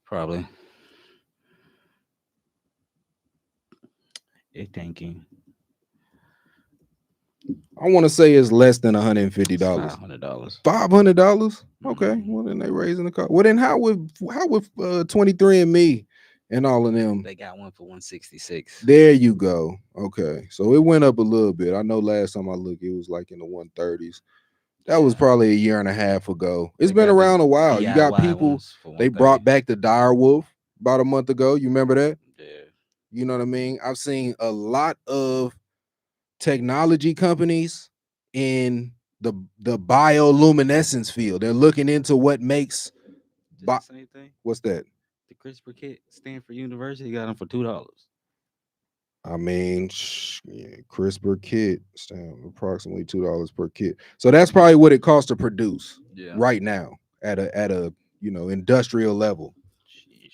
Probably. It thinking I want to say it's less than $150. it's $500. $500? Okay. Mhm. Well, then they raising the cost. Well, then how with 23andMe and all of them? They got one for 166. There you go. Okay. So it went up a little bit. I know last time I looked, it was like in the 130s. That was Yeah. probably a year and a half ago. It's They been got the around a while. You got DIY people, ones for they 130. brought back the dire wolf about a month ago. You remember that? Yeah. You know what I mean? I've seen a lot of technology companies in the bioluminescence field. They're looking into what makes Just the same thing. what's that? The CRISPR kit, Stanford University got them for $2. I mean, yeah, CRISPR kit, approximately $2 per kit. So that's probably what it costs to produce Yeah. right now at a industrial level. Sheesh.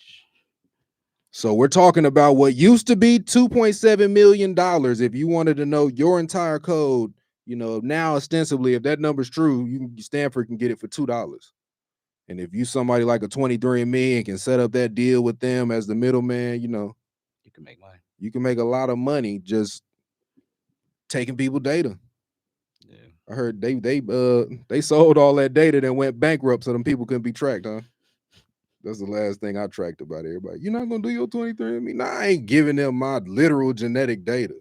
So we're talking about what used to be $2.7 million. If you wanted to know your entire code, now ostensibly, if that number's true, Stanford can get it for $2. And if you somebody like a 23andMe and can set up that deal with them as the middleman, You can make money. you can make a lot of money just taking people data. Yeah. I heard they sold all that data, then went bankrupt, so them people couldn't be tracked, huh? That's the last thing I tracked about everybody. You're not gonna do your 23andMe? Nah, I ain't giving them my literal genetic data.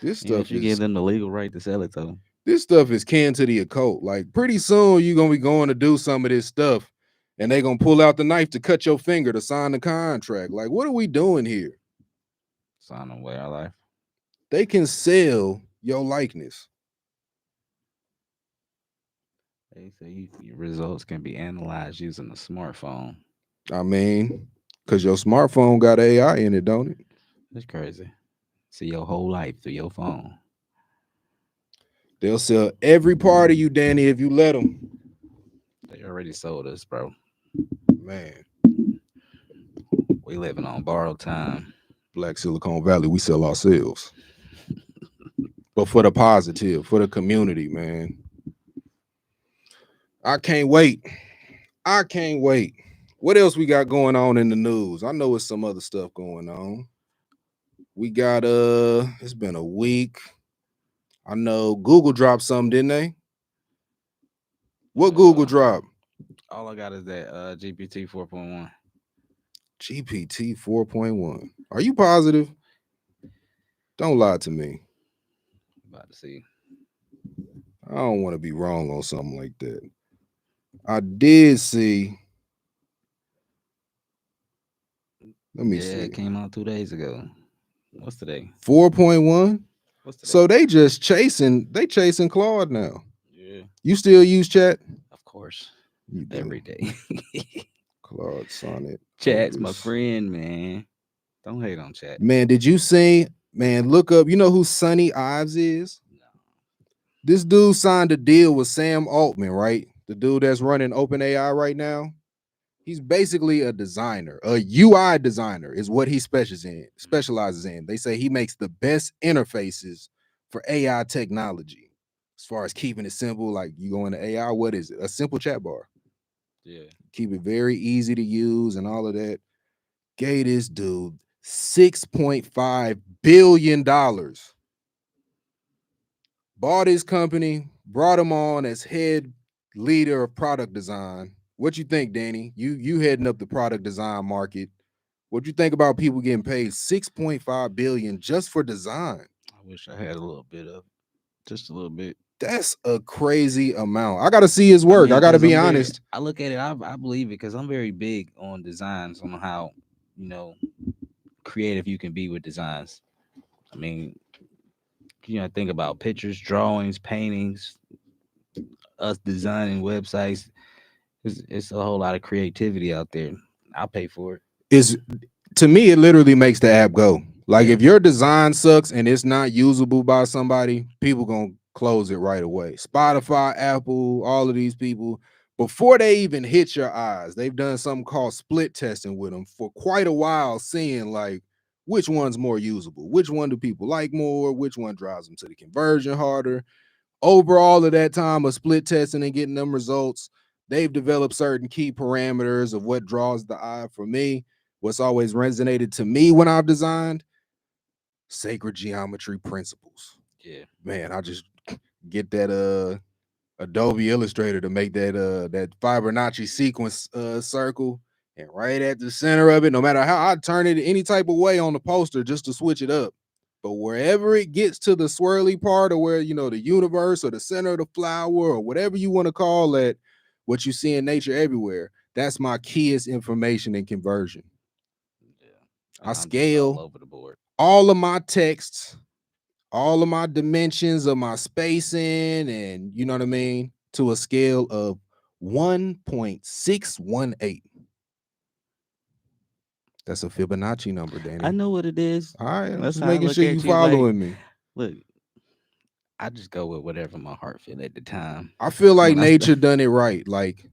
This Even if stuff you give is them the legal right to sell it to them. this stuff is kin to the occult. Like pretty soon you're gonna be going to do some of this stuff, and they gonna pull out the knife to cut your finger to sign the contract. Like, what are we doing here? Sign away our life. They can sell your likeness. They say your results can be analyzed using a smartphone. I mean, because your smartphone got AI in it, don't it? That's crazy. See your whole life through your phone. They'll sell every part of you, Danny, if you let them. They already sold us, bro. Man, We living on borrowed time. Black Silicon Valley, we sell ourselves. But for the positive, for the community, man. I can't wait. I can't wait. What else we got going on in the news? I know it's some other stuff going on. We got it's been a week. I know Google dropped something, didn't they? What Google dropped? All I got is that GPT 4.1. GPT 4.1. Are you positive? Don't lie to me. About to see. I don't want to be wrong on something like that. I did see. Let me see. It came out 2 days ago. What's today? 4.1. What's today? So they just chasing Claude now. Yeah, You still use chat? of course. You do. Every day. Claude Sonnet. Chat's my Opus. friend, man. Don't hate on chat. Man, did you see? Man, look up. You know who Sonny Ives is? No. This dude signed a deal with Sam Altman, right? The dude that's running OpenAI right now. He's basically a designer, a UI designer is what he specializes in. They say he makes the best interfaces for AI technology. As far as keeping it simple, like you go into AI, what is it? A simple chat bar. Yeah. Keep it very easy to use and all of that. Gave this dude $6.5 billion. Bought his company, brought him on as head leader of product design. What you think, Danny? You heading up the product design market. What you think about people getting paid $6.5 billion just for design? I wish I had a little bit of just a little bit. That's a crazy amount. I got to see his work. I got to be honest. I look at it. I believe it because I'm very big on designs, on how creative you can be with designs. I mean, think about pictures, drawings, paintings, us designing websites. It's a whole lot of creativity out there. I'll pay for it. Is to me, it literally makes the app go. Like if your design sucks and it's not usable by somebody, people gonna close it right away. Spotify, Apple, all of these people, before they even hit your eyes, they've done something called split testing with them for quite a while, seeing like which one's more usable, which one do people like more, which one drives them to the conversion harder. Over all of that time of split testing and getting them results, they've developed certain key parameters of what draws the eye for me. What's always resonated to me when I've designed sacred geometry principles. Yeah, man, I just get that Adobe Illustrator to make that Fibonacci sequence circle, and right at the center of it, no matter how I turn it any type of way on the poster just to switch it up. But wherever it gets to the swirly part, or where the universe or the center of the flower or whatever you want to call it, what you see in nature everywhere, that's my keyest information in conversion. yeah. I I'm scale just all over the board. all of my texts, all of my dimensions of my spacing, and you know what I mean, to a scale of 1.618. That's a Fibonacci number, Danny. I know what it is. All right, I'm That's just how I making look sure at you you. Like, following me. look, I just go with whatever my heart feel at the time. I feel like When I nature done it right. Like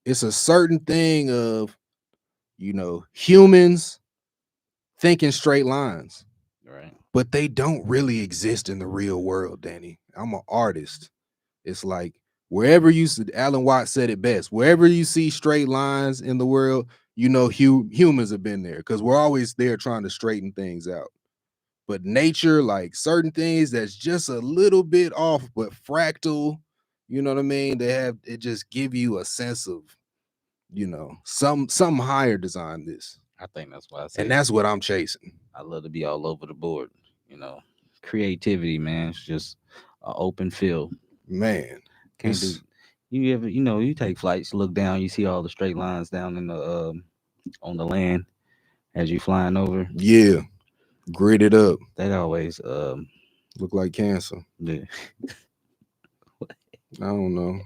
it's a certain thing of humans thinking straight lines, Right. but they don't really exist in the real world, Danny. I'm an artist. It's like wherever you see, Alan Watts said it best. Wherever you see straight lines in the world, humans have been there, because we're always there trying to straighten things out. But nature, like certain things that's just a little bit off, but fractal, you know what I mean? They just give you a sense of something higher design this. I think that's why I say, And that's what I'm chasing. I love to be all over the board. You know, creativity, man. It's just an open field. Man, Can't do. You ever, you take flights, look down, you see all the straight lines down in the on the land as you flying over. yeah, gridded up, That always look like cancer. yeah. I don't know.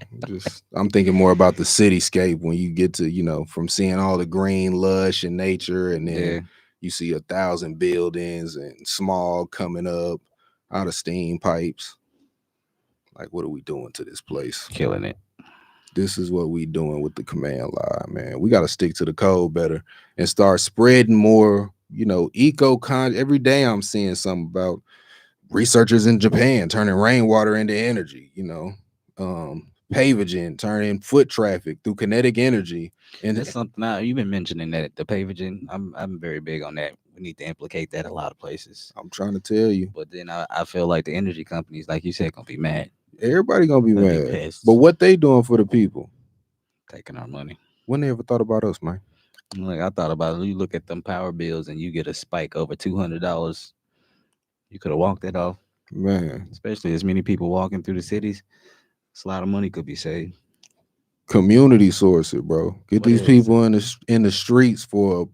I'm thinking more about the cityscape when you get to, from seeing all the green, lush and nature, and then you see 1,000 buildings and smog coming up out of steam pipes. Like, what are we doing to this place? Killing it. This is what we doing with the command line, man. We got to stick to the code better and start spreading more, eco-con. Every day I'm seeing something about researchers in Japan turning rainwater into energy, pavaging, turning foot traffic through kinetic energy. And that's something now you've been mentioning, that the pavaging. I'm very big on that. We need to implicate that a lot of places. I'm trying to tell you. But then I feel like the energy companies, like you said, gonna be mad. Everybody gonna be mad. But what they doing for the people? Taking our money. When they ever thought about us, man? Like, I thought about it. You look at them power bills and you get a spike over $200. You could have walked that off. Man. Especially as many people walking through the cities. It's a lot of money could be saved. Community source it, bro. Get these people in the streets for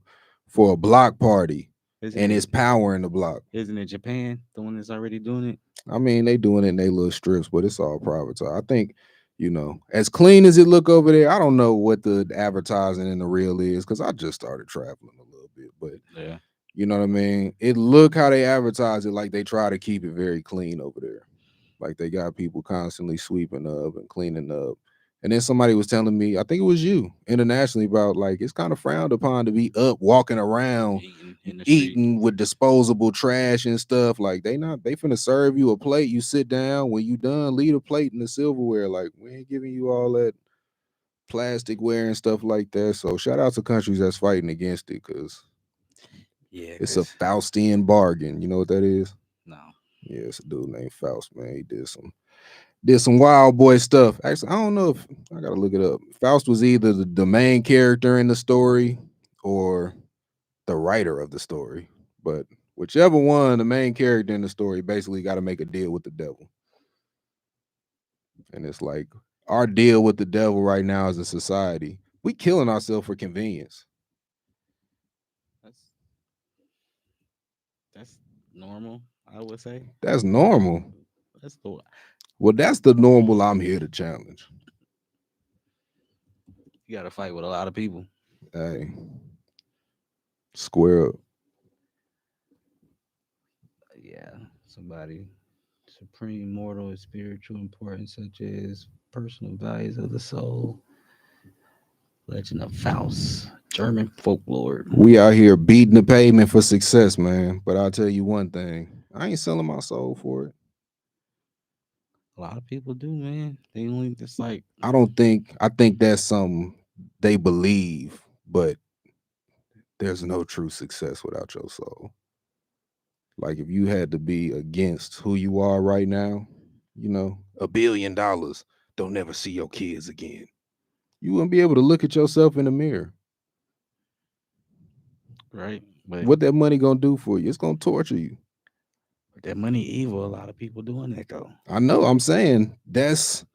a block party. And it's power in the block. Isn't it Japan, the one that's already doing it? I mean, they doing it in their little strips, but it's all private. So I think, as clean as it look over there, I don't know what the advertising and the real is, because I just started traveling a little bit. But yeah, you know what I mean? It look how they advertise it, like they try to keep it very clean over there. Like they got people constantly sweeping up and cleaning up. And then somebody was telling me, I think it was you, internationally, about like it's kind of frowned upon to be up walking around eating with disposable trash and stuff. Like they finna serve you a plate, you sit down, when you done, leave a plate in the silverware. Like we ain't giving you all that plasticware and stuff like that. So shout out to countries that's fighting against it, because it's a Faustian bargain. You know what that is? No. Yeah, it's a dude named Faust, man. He did some wild boy stuff. Actually, I don't know if I gotta look it up. Faust was either the main character in the story or the writer of the story, but whichever one, the main character in the story basically got to make a deal with the devil. And it's like our deal with the devil right now as a society, we killing ourselves for convenience. That's normal, I would say. That's normal. That's the normal I'm here to challenge. You got to fight with a lot of people. Hey, square up. Yeah, somebody supreme mortal and spiritual importance, such as personal values of the soul. Legend of Faust, German folklore. We out here beating the pavement for success, man. But I'll tell you one thing, I ain't selling my soul for it. A lot of people do, man. They only just like, I think that's something they believe, but there's no true success without your soul. Like if you had to be against who you are right now, $1 billion, don't never see your kids again. You wouldn't be able to look at yourself in the mirror. Right. But what that money gonna do for you? It's gonna torture you. That money evil. A lot of people doing that though. I know. I'm saying that's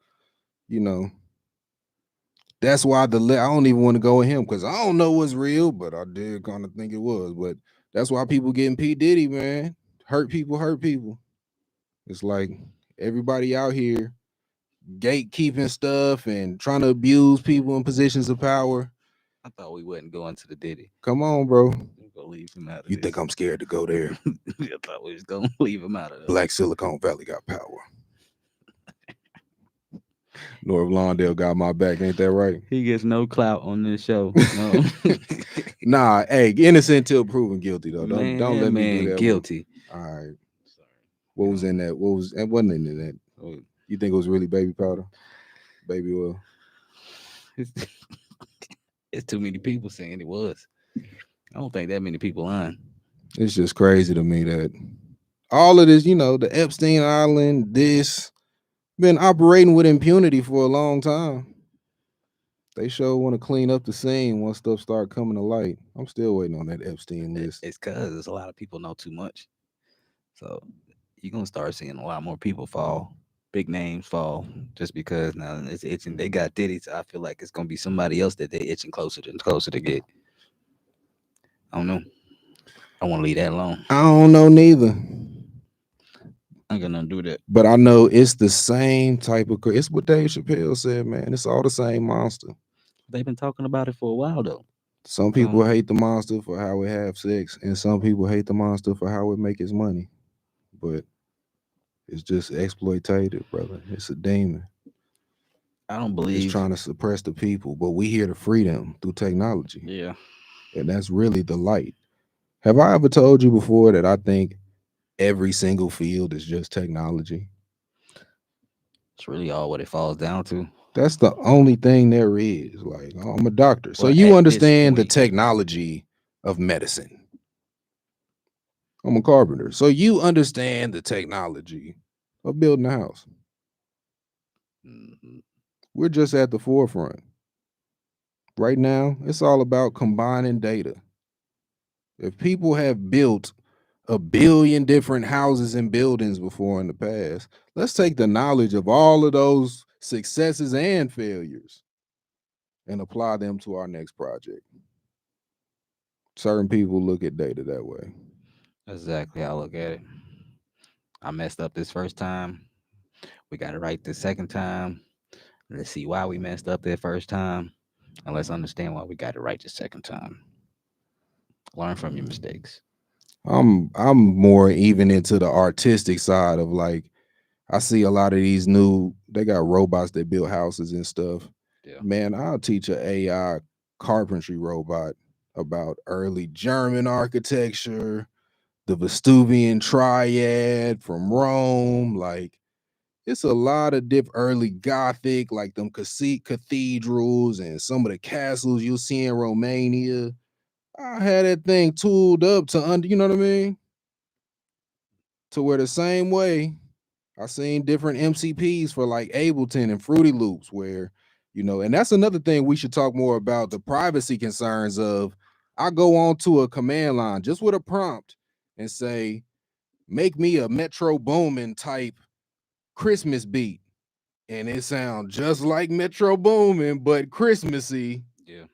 why I don't even want to go with him, because I don't know what's real, but I did kind of think it was. But that's why people getting P. Diddy, man. Hurt people. It's like everybody out here gatekeeping stuff and trying to abuse people in positions of power. I thought we wasn't going to the Diddy. Come on, bro. Go leave him out of you this. Think I'm scared to go there? I thought we was gonna leave him out of there. Black Silicon Valley got power. North Lawndale got my back, ain't that right? He gets no clout on this show. No. Nah, hey, innocent until proven guilty though. Don't let me do that. Guilty. All right. Sorry. What was in that? It wasn't in that. You think it was really baby powder? Baby oil? It's too many people saying it was. I don't think that many people lying. It's just crazy to me that all of this, the Epstein Island, this been operating with impunity for a long time. They sure want to clean up the scene once stuff start coming to light. I'm still waiting on that Epstein list. It's because a lot of people know too much. So you're gonna start seeing a lot more people fall, big names fall, just because now it's itching. They got Diddy, so I feel like it's gonna be somebody else that they itching closer to get. I don't know. I want to leave that alone. I don't know neither. I'm gonna do that. But I know it's the same type of. It's what Dave Chappelle said, man. It's all the same monster. They've been talking about it for a while though. Some people hate the monster for how it have sex, and some people hate the monster for how it make its money. But it's just exploitative, brother. It's a demon. I don't It's believe. trying to suppress the people, but we here to free them through technology. Yeah, And that's really the light. Have I ever told you before that I think every single field is just technology? it's really all what it falls down to. That's the only thing there is. Like, I'm a doctor. So Well, you at this understand the point, technology of medicine. I'm a carpenter. So you understand the technology of building a house. mhm, We're just at the forefront. Right now, it's all about combining data. If people have built a billion different houses and buildings before in the past, let's take the knowledge of all of those successes and failures and apply them to our next project. Certain people look at data that way. exactly how I look at it. I messed up this first time. We got it right the second time. Let's see why we messed up that first time, and let's understand why we got it right the second time. Learn from your mistakes. I'm more even into the artistic side of like I see a lot of these new they got robots that build houses and stuff. Yeah. Man, I'll teach an AI carpentry robot about early German architecture, the Vesuvian triad from Rome. Like it's a lot of early Gothic, like them cathedrals and some of the castles you'll see in Romania. I had that thing tooled up to you know what I mean? To where the same way I seen different MCPs for like Ableton and Fruity Loops, where and that's another thing we should talk more about the privacy concerns of. I go on to a command line just with a prompt and say, make me a Metro Boomin type Christmas beat. And it sounds just like Metro Boomin, but Christmassy. Yeah.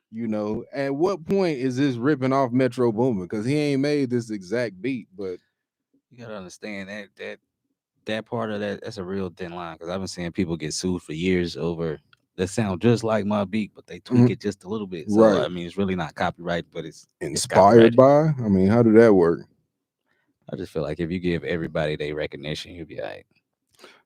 At what point is this ripping off Metro Boomin? Because he ain't made this exact beat, but You gotta understand that part of that's a real thin line because I've been seeing people get sued for years over that sound just like my beat, but they tweak it just a little bit. So right. I mean, it's really not copyright, but it's Inspired copyrighted. by? I mean, how did that work? I just feel like if you give everybody their recognition, you'll be all right.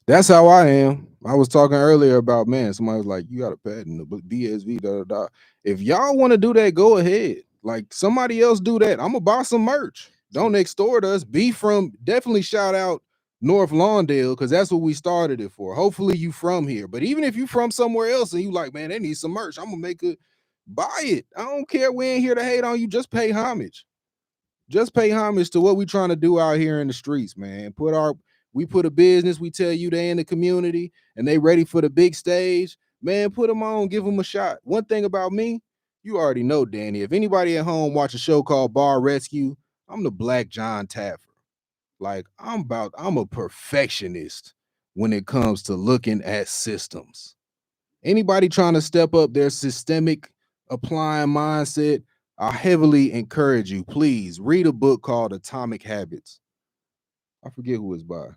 That's how I am. I was talking earlier about, man, somebody was like, you got a patent, the BSV, da da da. If y'all want to do that, go ahead. Like somebody else do that. I'm gonna buy some merch. Don't extort us. Be from definitely shout out North Lawndale, because that's what we started it for. Hopefully you from here. But even if you from somewhere else and you like, man, they need some merch, I'm gonna make it, buy it. I don't care. We ain't here to hate on you. Just pay homage. Just pay homage to what we trying to do out here in the streets, man. We put a business, we tell you they in the community and they ready for the big stage. Man, put them on, give them a shot. One thing about me, you already know, Danny. If anybody at home watch a show called Bar Rescue, I'm the Black John Taffer. Like I'm a perfectionist when it comes to looking at systems. Anybody trying to step up their systemic applying mindset, I heavily encourage you, please read a book called Atomic Habits. I forget who it's by.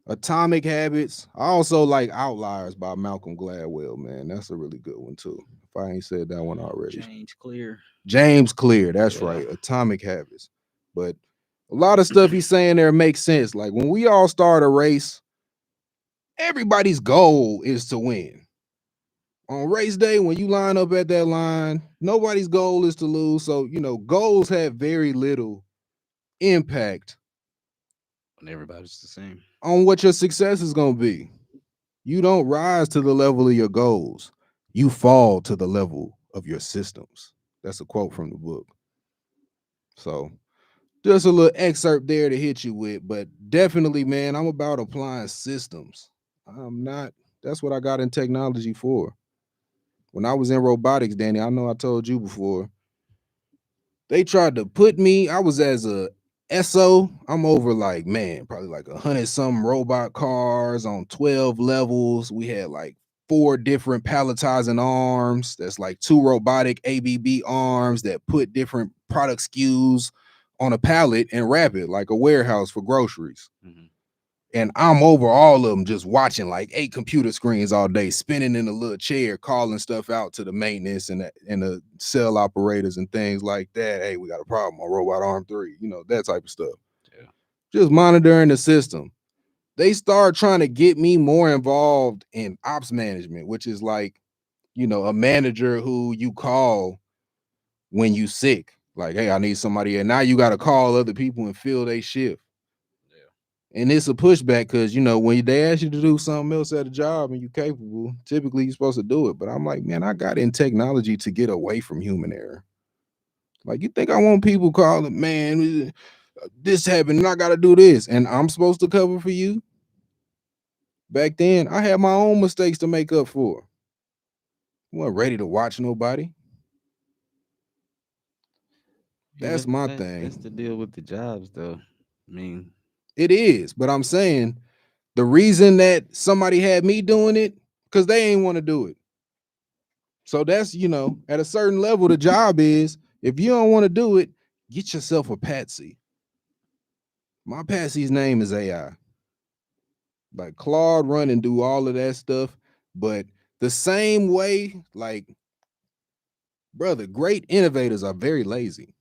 Atomic Habits. I also like Outliers by Malcolm Gladwell, man. That's a really good one too. If I ain't said that one already. James Clear, that's right. Atomic Habits. But a lot of stuff he's saying there makes sense. Like when we all start a race, everybody's goal is to win. On race day, when you line up at that line, nobody's goal is to lose. So, goals have very little impact When everybody's the same. on what your success is going to be. You don't rise to the level of your goals. You fall to the level of your systems. That's a quote from the book. So, just a little excerpt there to hit you with, but definitely, man, I'm about applying systems. I'm not That's what I got in technology for. When I was in robotics, Danny, I know I told you before, they tried to put me, I was as a SO, I'm over like, man, probably like 100 some robot cars on 12 levels. We had like 4 different palletizing arms. That's like 2 robotic ABB arms that put different product SKUs on a pallet and wrap it like a warehouse for groceries. Mhm. And I'm over all of them just watching like 8 computer screens all day, spinning in a little chair, calling stuff out to the maintenance and the cell operators and things like that. Hey, we got a problem on robot arm 3, that type of stuff. Yeah. Just monitoring the system. They start trying to get me more involved in ops management, which is like, a manager who you call when you sick. Like, hey, I need somebody. And now you got to call other people and fill their shift. And it's a pushback because, when they ask you to do something else at a job and you're capable, typically you're supposed to do it. But I'm like, man, I got in technology to get away from human error. Like, you think I want people calling, man, this happened and I got to do this. And I'm supposed to cover for you? Back then, I had my own mistakes to make up for. I wasn't ready to watch nobody. That's my thing. That's the deal with the jobs, though. I mean, It is. But I'm saying the reason that somebody had me doing it, because they ain't want to do it. So that's, at a certain level, the job is, if you don't want to do it, get yourself a patsy. My patsy's name is AI. Like Claude run and do all of that stuff. But the same way, like, brother, great innovators are very lazy.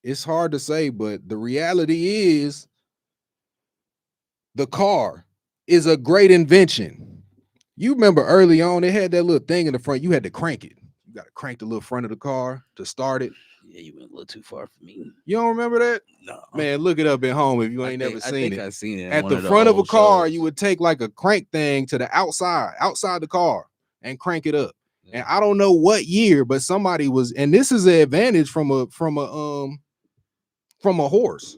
It's hard to say, but the reality is the car is a great invention. You remember early on, it had that little thing in the front. You had to crank it. You got to crank the little front of the car to start it. yeah, you went a little too far for me. You don't remember that? No, Man, look it up at home if you ain't never I seen think it. I seen it in At one the of the front of a old car, shows. you would take like a crank thing to the outside the car and crank it up. And I don't know what year, but somebody was, and this is an advantage from a horse.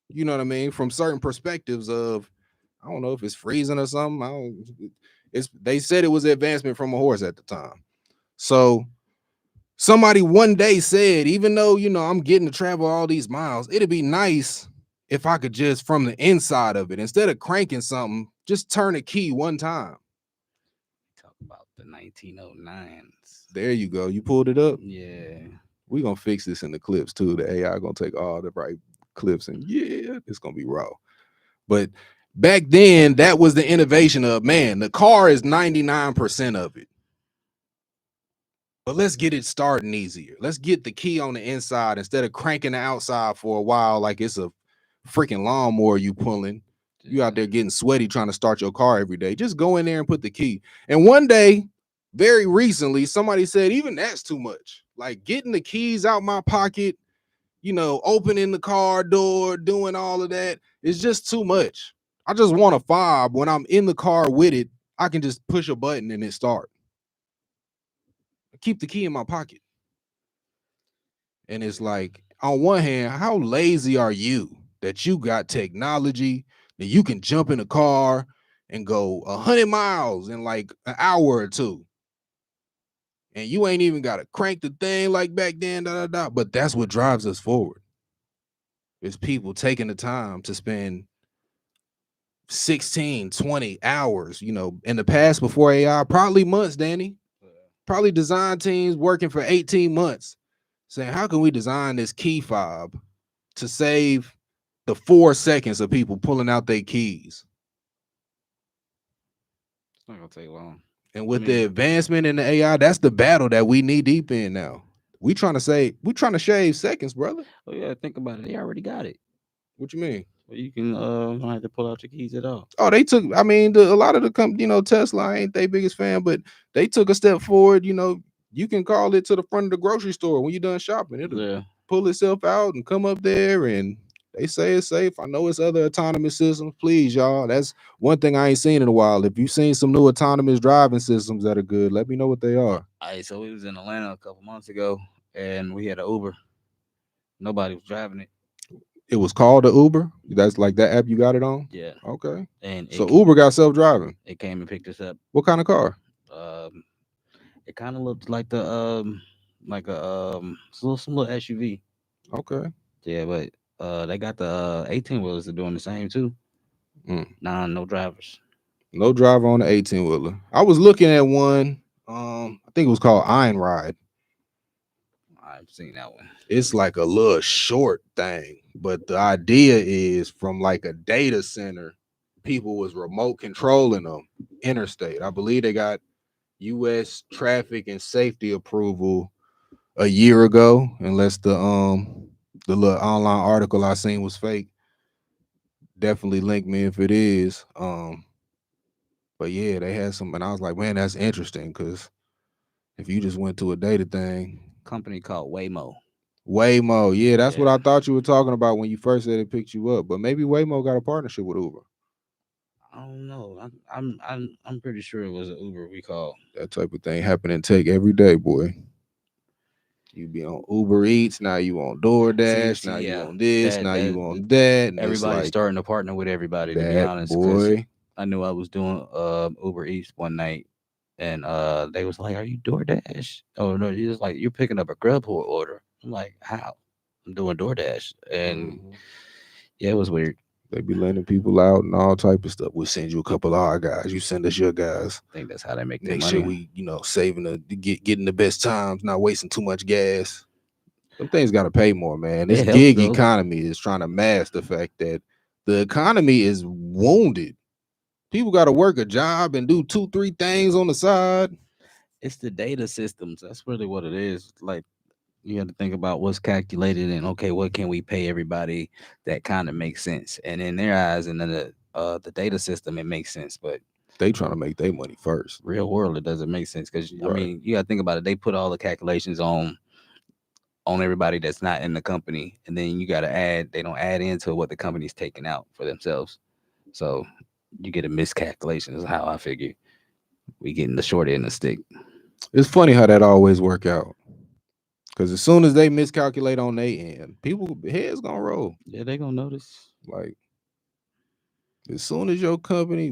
You know what I mean? From certain perspectives of, I don't know if it's freezing or something. They said it was advancement from a horse at the time. So somebody one day said, even though, I'm getting to travel all these miles, it'd be nice if I could just, from the inside of it, instead of cranking something, just turn a key one time. Talk about the 1909s. There you go. You pulled it up. Yeah. We're going to fix this in the clips too. The AI going to take all the right clips and it's going to be raw. But back then, that was the innovation of, man, the car is 99% of it. But let's get it starting easier. Let's get the key on the inside instead of cranking the outside for a while like it's a freaking lawnmower you pulling. You out there getting sweaty trying to start your car every day. Just go in there and put the key. And one day, very recently, somebody said, even that's too much. Like getting the keys out my pocket, opening the car door, doing all of that is just too much. I just want a fob. When I'm in the car with it, I can just push a button and it start. Keep the key in my pocket. And it's like, on one hand, how lazy are you that you got technology that you can jump in a car and go 100 miles in like an hour or two? And you ain't even got to crank the thing like back then, But that's what drives us forward. It's people taking the time to spend 16, 20 hours, in the past before AI, probably months, Danny. Probably design teams working for 18 months saying, how can we design this key fob to save the 4 seconds of people pulling out their keys? It's not going to take long. And with the advancement in the AI, that's the battle that we knee deep in now. We trying to shave seconds, brother. Oh, yeah, think about it. They already got it. What you mean? Well, you can don't have to pull out your keys at all. Oh, they took, a lot of the company, Tesla, I ain't their biggest fan, but they took a step forward. You can call it to the front of the grocery store when you're done shopping. It'll pull itself out and come up there, and they say it's safe. I know it's other autonomous systems. Please, y'all, that's one thing I ain't seen in a while. If you've seen some new autonomous driving systems that are good, let me know what they are. All right, so we was in Atlanta a couple months ago, and we had an Uber. Nobody was driving it. It was called the Uber. That's like that app you got it on. Yeah, Okay. and So Uber got self-driving. it came and picked us up. What kind of car? Um, it kind of looked like the like a some little SUV. Okay. Yeah, but they got the 18 wheelers are doing the same too. Mm. No drivers. No driver on the 18 wheeler. I was looking at one. I think it was called Iron Ride. I've seen that one. It's like a little short thing, but the idea is from like a data center. People was remote controlling them interstate. I believe they got U.S. traffic and safety approval a year ago, unless the little online article I seen was fake. Definitely link me if it is. But yeah, they had some, and I was like, man, that's interesting because if you just went to a data thing, Company called Waymo. Waymo, yeah, that's what Yeah. I thought you were talking about when you first said it picked you up. But maybe Waymo got a partnership with Uber. I don't know. I'm pretty sure it was an Uber we called. That type of thing happen in tech every day, boy. You be on Uber Eats, now you on DoorDash, now you Yeah, on this, now that you on that, and it's everybody's like starting to partner with everybody. To be that, honest, because boy. I knew I was doing Uber Eats one night, and they was like, "Are you DoorDash?" Oh no, you just like you're picking up a Grub order. I'm like, "How?" I'm doing DoorDash, and Mhm. yeah, it was weird. They be letting people out and all type of stuff. We'll send you a couple of our guys. You send us your guys. I think that's how they make their Make sure money. we, saving getting the best times, not wasting too much gas. Them things got to pay more, man. This It helps gig though. economy is trying to mask the fact that the economy is wounded. People got to work a job and do 2, 3 things on the side. It's the data systems. That's really what it is. Like you have to think about what's calculated and okay, what can we pay everybody that kind of makes sense. And in their eyes, and then the data system, it makes sense. But They trying to make their money first. real world, it doesn't make sense because I Right. mean, you got to think about it. They put all the calculations on everybody that's not in the company, and then you got to add. They don't add into what the company's taking out for themselves. So you get a miscalculation. Is how I figure. We getting the short end of the stick. It's funny how that always work out. Because as soon as they miscalculate on their end, people heads gonna roll. Yeah, they gonna notice. Like as soon as your company,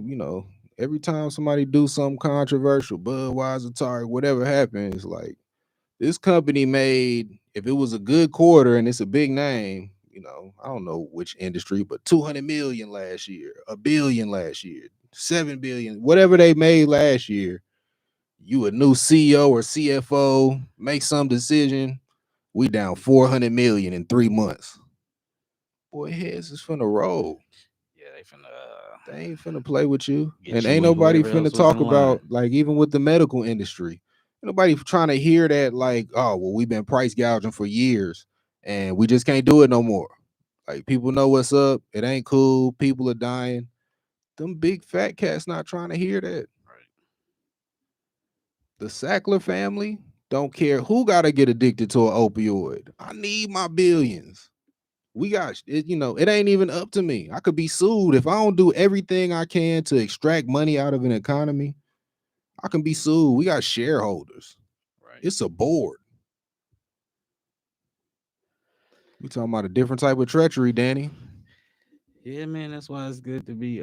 every time somebody do something controversial, Budweiser, Target, whatever happens, like this company made, if it was a good quarter and it's a big name, I don't know which industry, but 200 million last year, a billion last year, 7 billion, whatever they made last year. You a new CEO or CFO, make some decision. We down 400 million in 3 months. Boy, heads is finna roll. Yeah, they finna They ain't finna play with you. get And you ain't and nobody whoever finna else was in talk the line. about, like, even with the medical industry. Ain't nobody trying to hear that, like, oh, well, we've been price gouging for years and we just can't do it no more. Like, people know what's up. It ain't cool. People are dying. Them big fat cats not trying to hear that. Right. The Sackler family don't care who got to get addicted to an opioid. I need my billions. We got it, it ain't even up to me. I could be sued if I don't do everything I can to extract money out of an economy. I can be sued. We got shareholders. Right. It's a board. We talking about a different type of treachery, Danny. Yeah, man, that's why it's good to be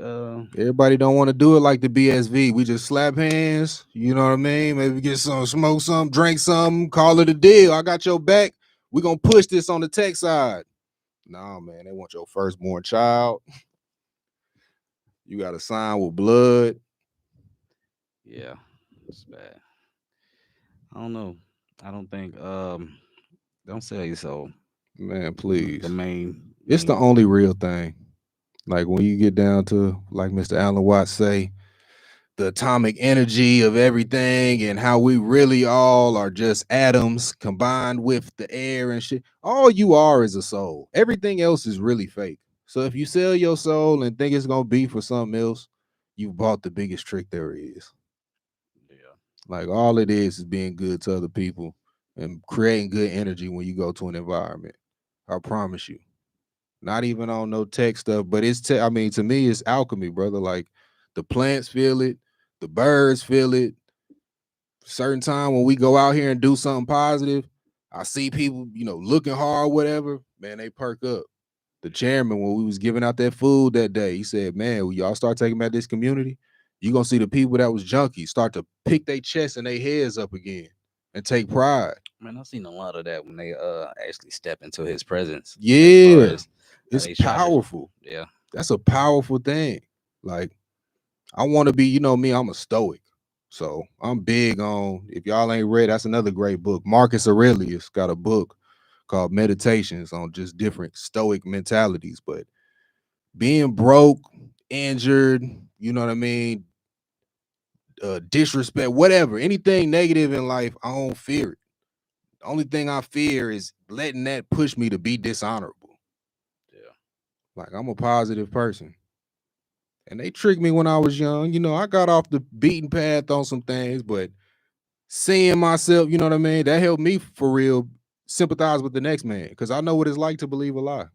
Everybody don't want to do it like the BSV. We just slap hands. You know what I mean? Maybe get some, smoke some, drink some, call it a deal. I got your back. We gonna push this on the tech side. Nah, man, they want your firstborn child. You got to sign with blood. yeah, it's bad. I don't know. I don't think don't sell your soul. Man, The please. It's the main only real thing. Like when you get down to, like Mr. Alan Watts say, the atomic energy of everything and how we really all are just atoms combined with the air and shit. All you are is a soul. Everything else is really fake. So if you sell your soul and think it's gonna be for something else, you've bought the biggest trick there is. yeah. Like all it is being good to other people and creating good energy when you go to an environment. I promise you. Not even on no tech stuff, but I mean, to me, it's alchemy, brother. Like the plants feel it, the birds feel it. Certain time when we go out here and do something positive, I see people, looking hard, whatever. Man, they perk up. The chairman, when we was giving out that food that day, he said, "Man, when y'all start taking back this community, you gonna see the people that was junkies start to pick their chests and their heads up again and take pride." Man, I've seen a lot of that when they actually step into his presence. As far Yeah, as how it's they try to, powerful. yeah, That's a powerful thing. Like, I want to be, you know me, I'm a stoic. So I'm big on, if y'all ain't read, that's another great book. Marcus Aurelius got a book called Meditations on just different stoic mentalities. But being broke, injured, you know what I mean, disrespect, whatever, anything negative in life, I don't fear it. The only thing I fear is letting that push me to be dishonorable. yeah. Like, I'm a positive person. And they tricked me when I was young. You know, I got off the beaten path on some things, but seeing myself, you know what I mean, that helped me for real sympathize with the next man because I know what it's like to believe a lie.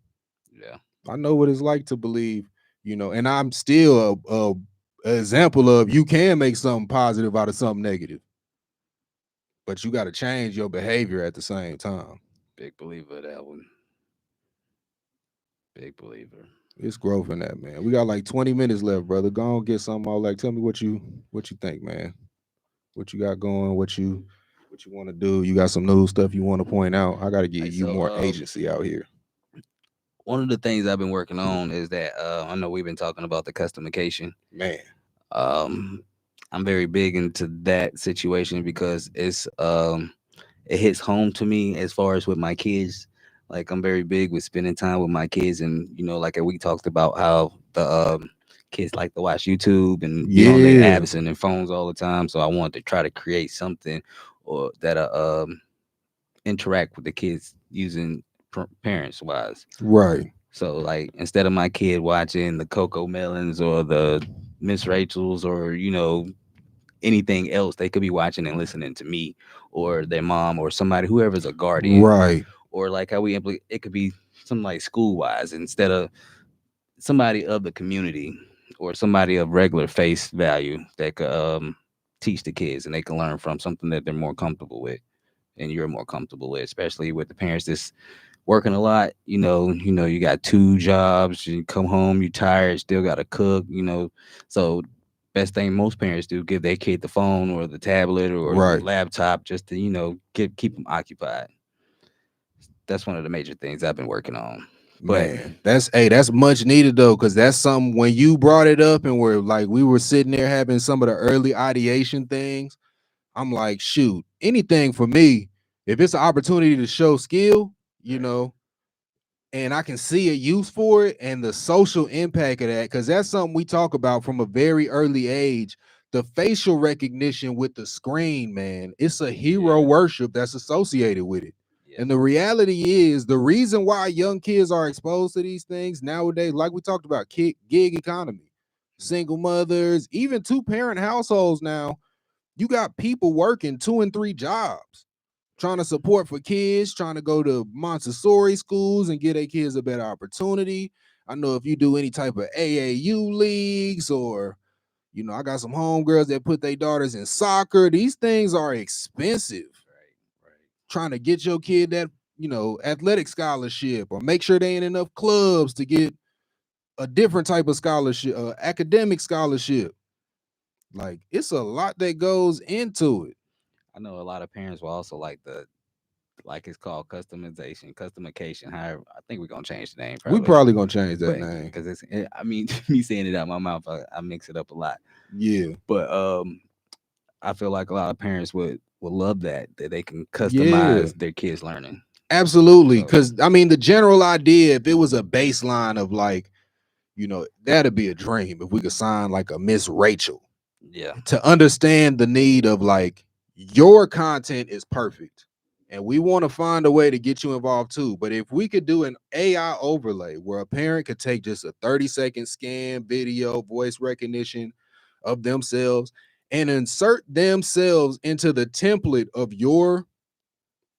Yeah. I know what it's like to believe, you know, and I'm still a example of you can make something positive out of something negative, but you got to change your behavior at the same time. Big believer of that one. Big believer. It's growth in that, man. We got like 20 minutes left, brother. Go on, get something out. Like, tell me what you think, man. What you got going? What you want to do? You got some new stuff you want to point out? I got to give Hey, you so more agency out here, one of the things I've been working on is that I know we've been talking about the customication. man. Um, I'm very big into that situation because it hits home to me as far as with my kids. Like I'm very big with spending time with my kids, and like we talked about how the kids like to watch YouTube and be on their Yeah, apps and their phones all the time. So I wanted to try to create something or that interact with the kids using parents wise. right, So like instead of my kid watching the Coco Melons or the Miss Rachel's or anything else, they could be watching and listening to me or their mom or somebody, whoever's a guardian, right, or like how it could be something like school wise instead of somebody of the community or somebody of regular face value that could teach the kids and they can learn from something that they're more comfortable with and you're more comfortable with, especially with the parents that's working a lot. You got two jobs, you come home, you tired, still got to cook. So best thing most parents do give their kid the phone or the tablet or the right, laptop just to keep them occupied. That's one of the major things I've been working on. But man. That's much needed though, because that's something when you brought it up and we were sitting there having some of the early ideation things. I'm like, shoot, anything for me, if it's an opportunity to show skill, you right, know, and I can see a use for it and the social impact of that, because that's something we talk about from a very early age. The facial recognition with the screen, man, it's a hero yeah, worship that's associated with it. yeah, And the reality is, the reason why young kids are exposed to these things nowadays, like we talked about, gig economy, single mothers, even two-parent households now, you got people working 2 and 3 jobs trying to support for kids, trying to go to Montessori schools and get their kids a better opportunity. I know if you do any type of AAU leagues or, I got some homegirls that put their daughters in soccer. These things are expensive. right, Trying to get your kid that, athletic scholarship or make sure they in enough clubs to get a different type of scholarship, academic scholarship. Like, it's a lot that goes into it. I know a lot of parents will also like it's called customication. However, I think we're gonna change the name We probably, probably gonna change that but name. because I mean, me saying it out my mouth, I mix it up a lot. Yeah. But I feel like a lot of parents would love that they can Yeah. customize their kids' learning. Absolutely. So Cause I mean the general idea, if it was a baseline of like, that'd be a dream if we could sign like a Miss Rachel yeah, to understand the need of like your content is perfect. And we want to find a way to get you involved too. But if we could do an AI overlay where a parent could take just a 30-second scan, video, voice recognition of themselves and insert themselves into the template of your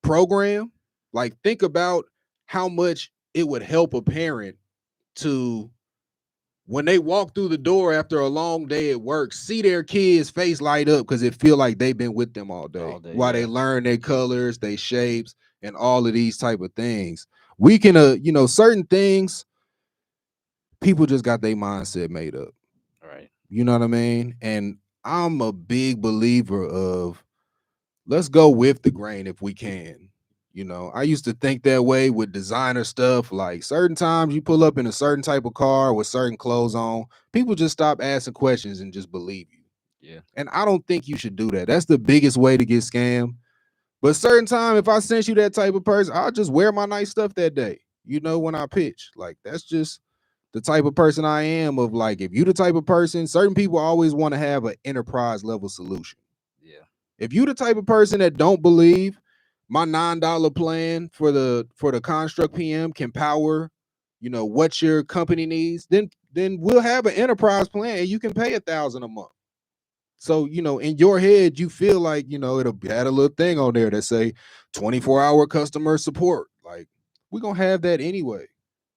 program, like think about how much it would help a parent to, when they walk through the door after a long day at work, see their kids face light up because it feel like they've been with them all day all day. while they Yeah, learn their colors, their shapes, and all of these type of things. We can certain things, people just got their mindset made up. Right. You know what I mean? And I'm a big believer of let's go with the grain if we can. You know, I used to think that way with designer stuff. Like certain times you pull up in a certain type of car with certain clothes on, people just stop asking questions and just believe you. Yeah. And I don't think you should do that. That's the biggest way to get scammed. But certain time, if I sense you that type of person, I'll just wear my nice stuff that day. You know, when I pitch, like that's just the type of person I am. Of like, if you the type of person, certain people always want to have an enterprise level solution. Yeah. If you the type of person that don't believe my $9 plan for the construct PM can power, you know, what your company needs, then we'll have an enterprise plan and you can pay 1,000 a month. So, you know, in your head, you feel like, you know, it'll add a little thing on there that say 24-hour customer support. Like, we're gonna have that anyway.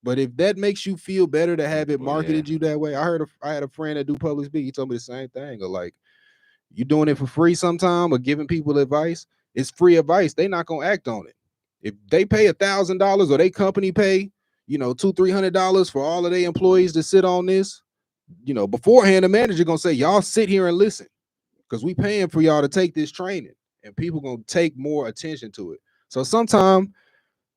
But if that makes you feel better to have it Well, yeah. marketed you that way, I had a friend that do public speak. He told me the same thing. Or like, you doing it for free sometime or giving people advice, it's free advice. They not gonna act on it. If they pay $1,000 or they company pay, you know, $200-300 for all of their employees to sit on this, you know, beforehand, the manager gonna say, y'all sit here and listen because we paying for y'all to take this training, and people gonna take more attention to it. So sometime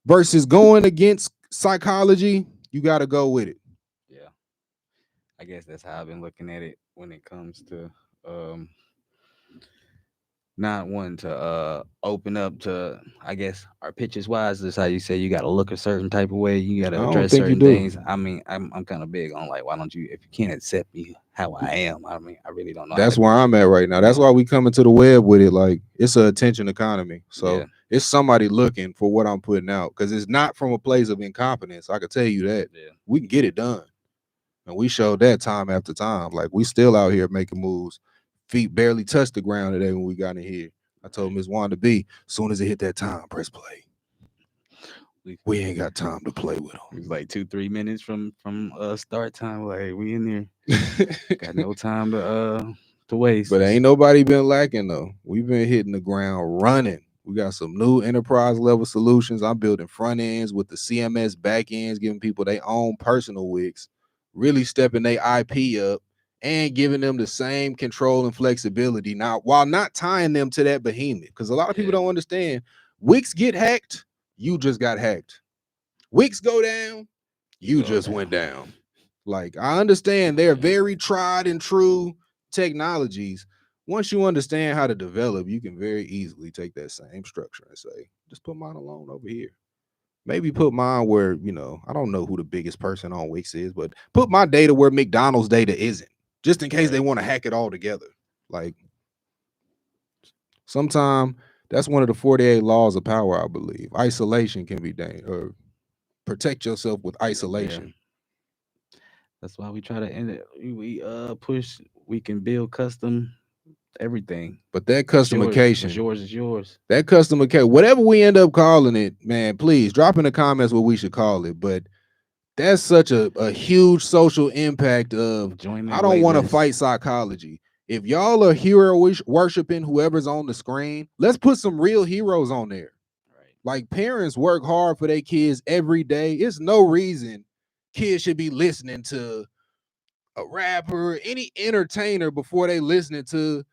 versus going against psychology, you got to go with it. Yeah. I guess that's how I've been looking at it when it comes to um not wanting to open up to, I guess, our pitches wise. That's how you say you got to look a certain type of way, you got I to don't address think you certain do. things. I mean, I'm kind of big on like, why don't you, if you can't accept me how I am, I mean, I really don't know how That's to, where I'm at right now. you That's know. why we coming to the web with it. Like it's a attention economy. Yeah. So it's somebody looking for what I'm putting out because it's not from a place of incompetence. I can tell you that Yeah. we can get it done, and we showed that time after time. Like we still out here making moves. Feet barely touched the ground today when we got in here. I told Right. Miss Wanda B, soon as it hit that time, press play. We, We ain't got time to play with it was like 2-3 minutes from start time. Like, we in there, them. got no time to waste. But ain't nobody been lacking though. We've been hitting the ground running. We got some new enterprise level solutions. I'm building front ends with the CMS back ends, giving people their own personal Wix, really stepping their IP up and giving them the same control and flexibility. Now, while not tying them to that behemoth, because a lot of people Yeah. don't understand, Wix get hacked, you just got hacked. Wix go down, You you go just went down. down. Like I understand they're Yeah. very tried and true technologies. Once you understand how to develop, you can very easily take that same structure and say, just put mine alone over here. Maybe put mine where, you know, I don't know who the biggest person on Wix is, but put my data where McDonald's data isn't, just in case they Right. want to hack it all together. Like sometime that's one of the 48 laws of power, I believe. Isolation can be or protect yourself with Yeah. isolation. That's why we try to end it. We push. We can build custom everything. But that What's yours? What's customication, yours is yours. that customer care, whatever we end up calling it, man, please drop in the comments what we should call it. But that's such a huge social impact of Join I their don't wait want to list. fight psychology. If y'all are hero worshiping whoever's on the screen, let's put some real heroes on there. Right. Like parents work hard for their kids every day. It's no reason kids should be listening to a rapper, any entertainer before they listening to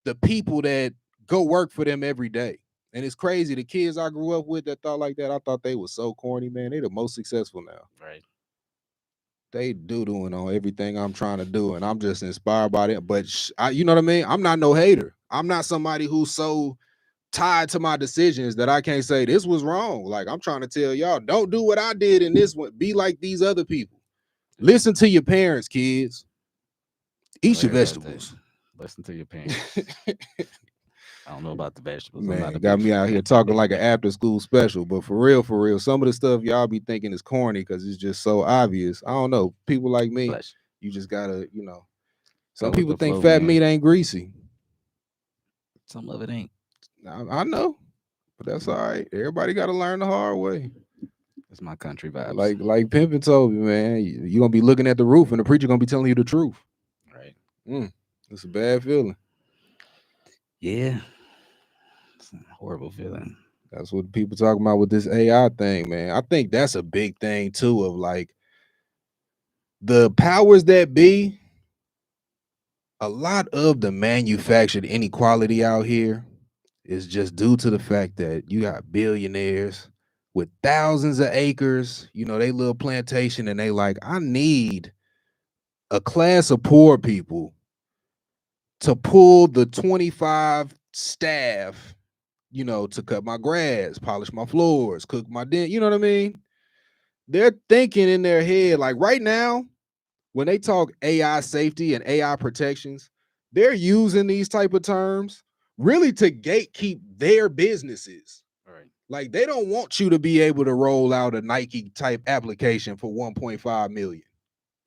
the people that go work for them every day. And it's crazy. The kids I grew up with that thought like that, I thought they were so corny, man. They the most successful now. Right. They doing on everything I'm trying to do, and I'm just inspired by it. But you know what I mean? I'm not no hater. I'm not somebody who's so tied to my decisions that I can't say this was wrong. Like I'm trying to tell y'all, don't do what I did in this one. Be like these other people. Yeah. Listen to your parents, kids. Tell Eat your everybody that. vegetables. Listen to your parents. I don't know about the vegetables. I'm not Man, a got big me out here talking like an after school special, but for real, some of the stuff y'all be thinking is corny because it's just so obvious. I don't know. People like me, flesh. you just gotta, you know. Some Go with people the think flow, fat man. meat ain't greasy. Some of it ain't. I know, but that's all right. Everybody got to learn the hard way. It's my country vibes. Like Pimpin told me, man, you gonna be looking at the roof, and the preacher gonna be telling you the truth. Right. It's a bad feeling. Yeah. It's a horrible feeling. That's what people talking about with this AI thing, man. I think that's a big thing too. Of like the powers that be, a lot of the manufactured inequality out here is just due to the fact that you got billionaires with thousands of acres, they little plantation, and they like, I need a class of poor people to pull the 25 staff, to cut my grass, polish my floors, cook my dinner. You know what I mean? They're thinking in their head, like right now, when they talk AI safety and AI protections, they're using these type of terms really to gatekeep their businesses. Right. Like they don't want you to be able to roll out a Nike type application for 1.5 million.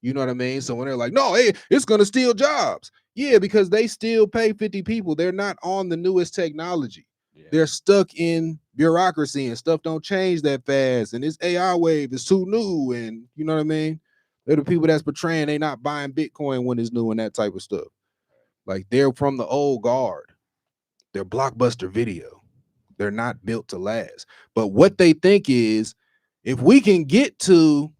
You know what I mean? So when they're like, no, hey, it's going to steal jobs. Yeah, because they still pay 50 people. They're not on the newest technology. Yeah. They're stuck in bureaucracy and stuff don't change that fast. And this AI wave is too new. And you know what I mean? They're the people that's portraying they not buying Bitcoin when it's new and that type of stuff. Like they're from the old guard. They're blockbuster video. They're not built to last. But what they think is if we can get to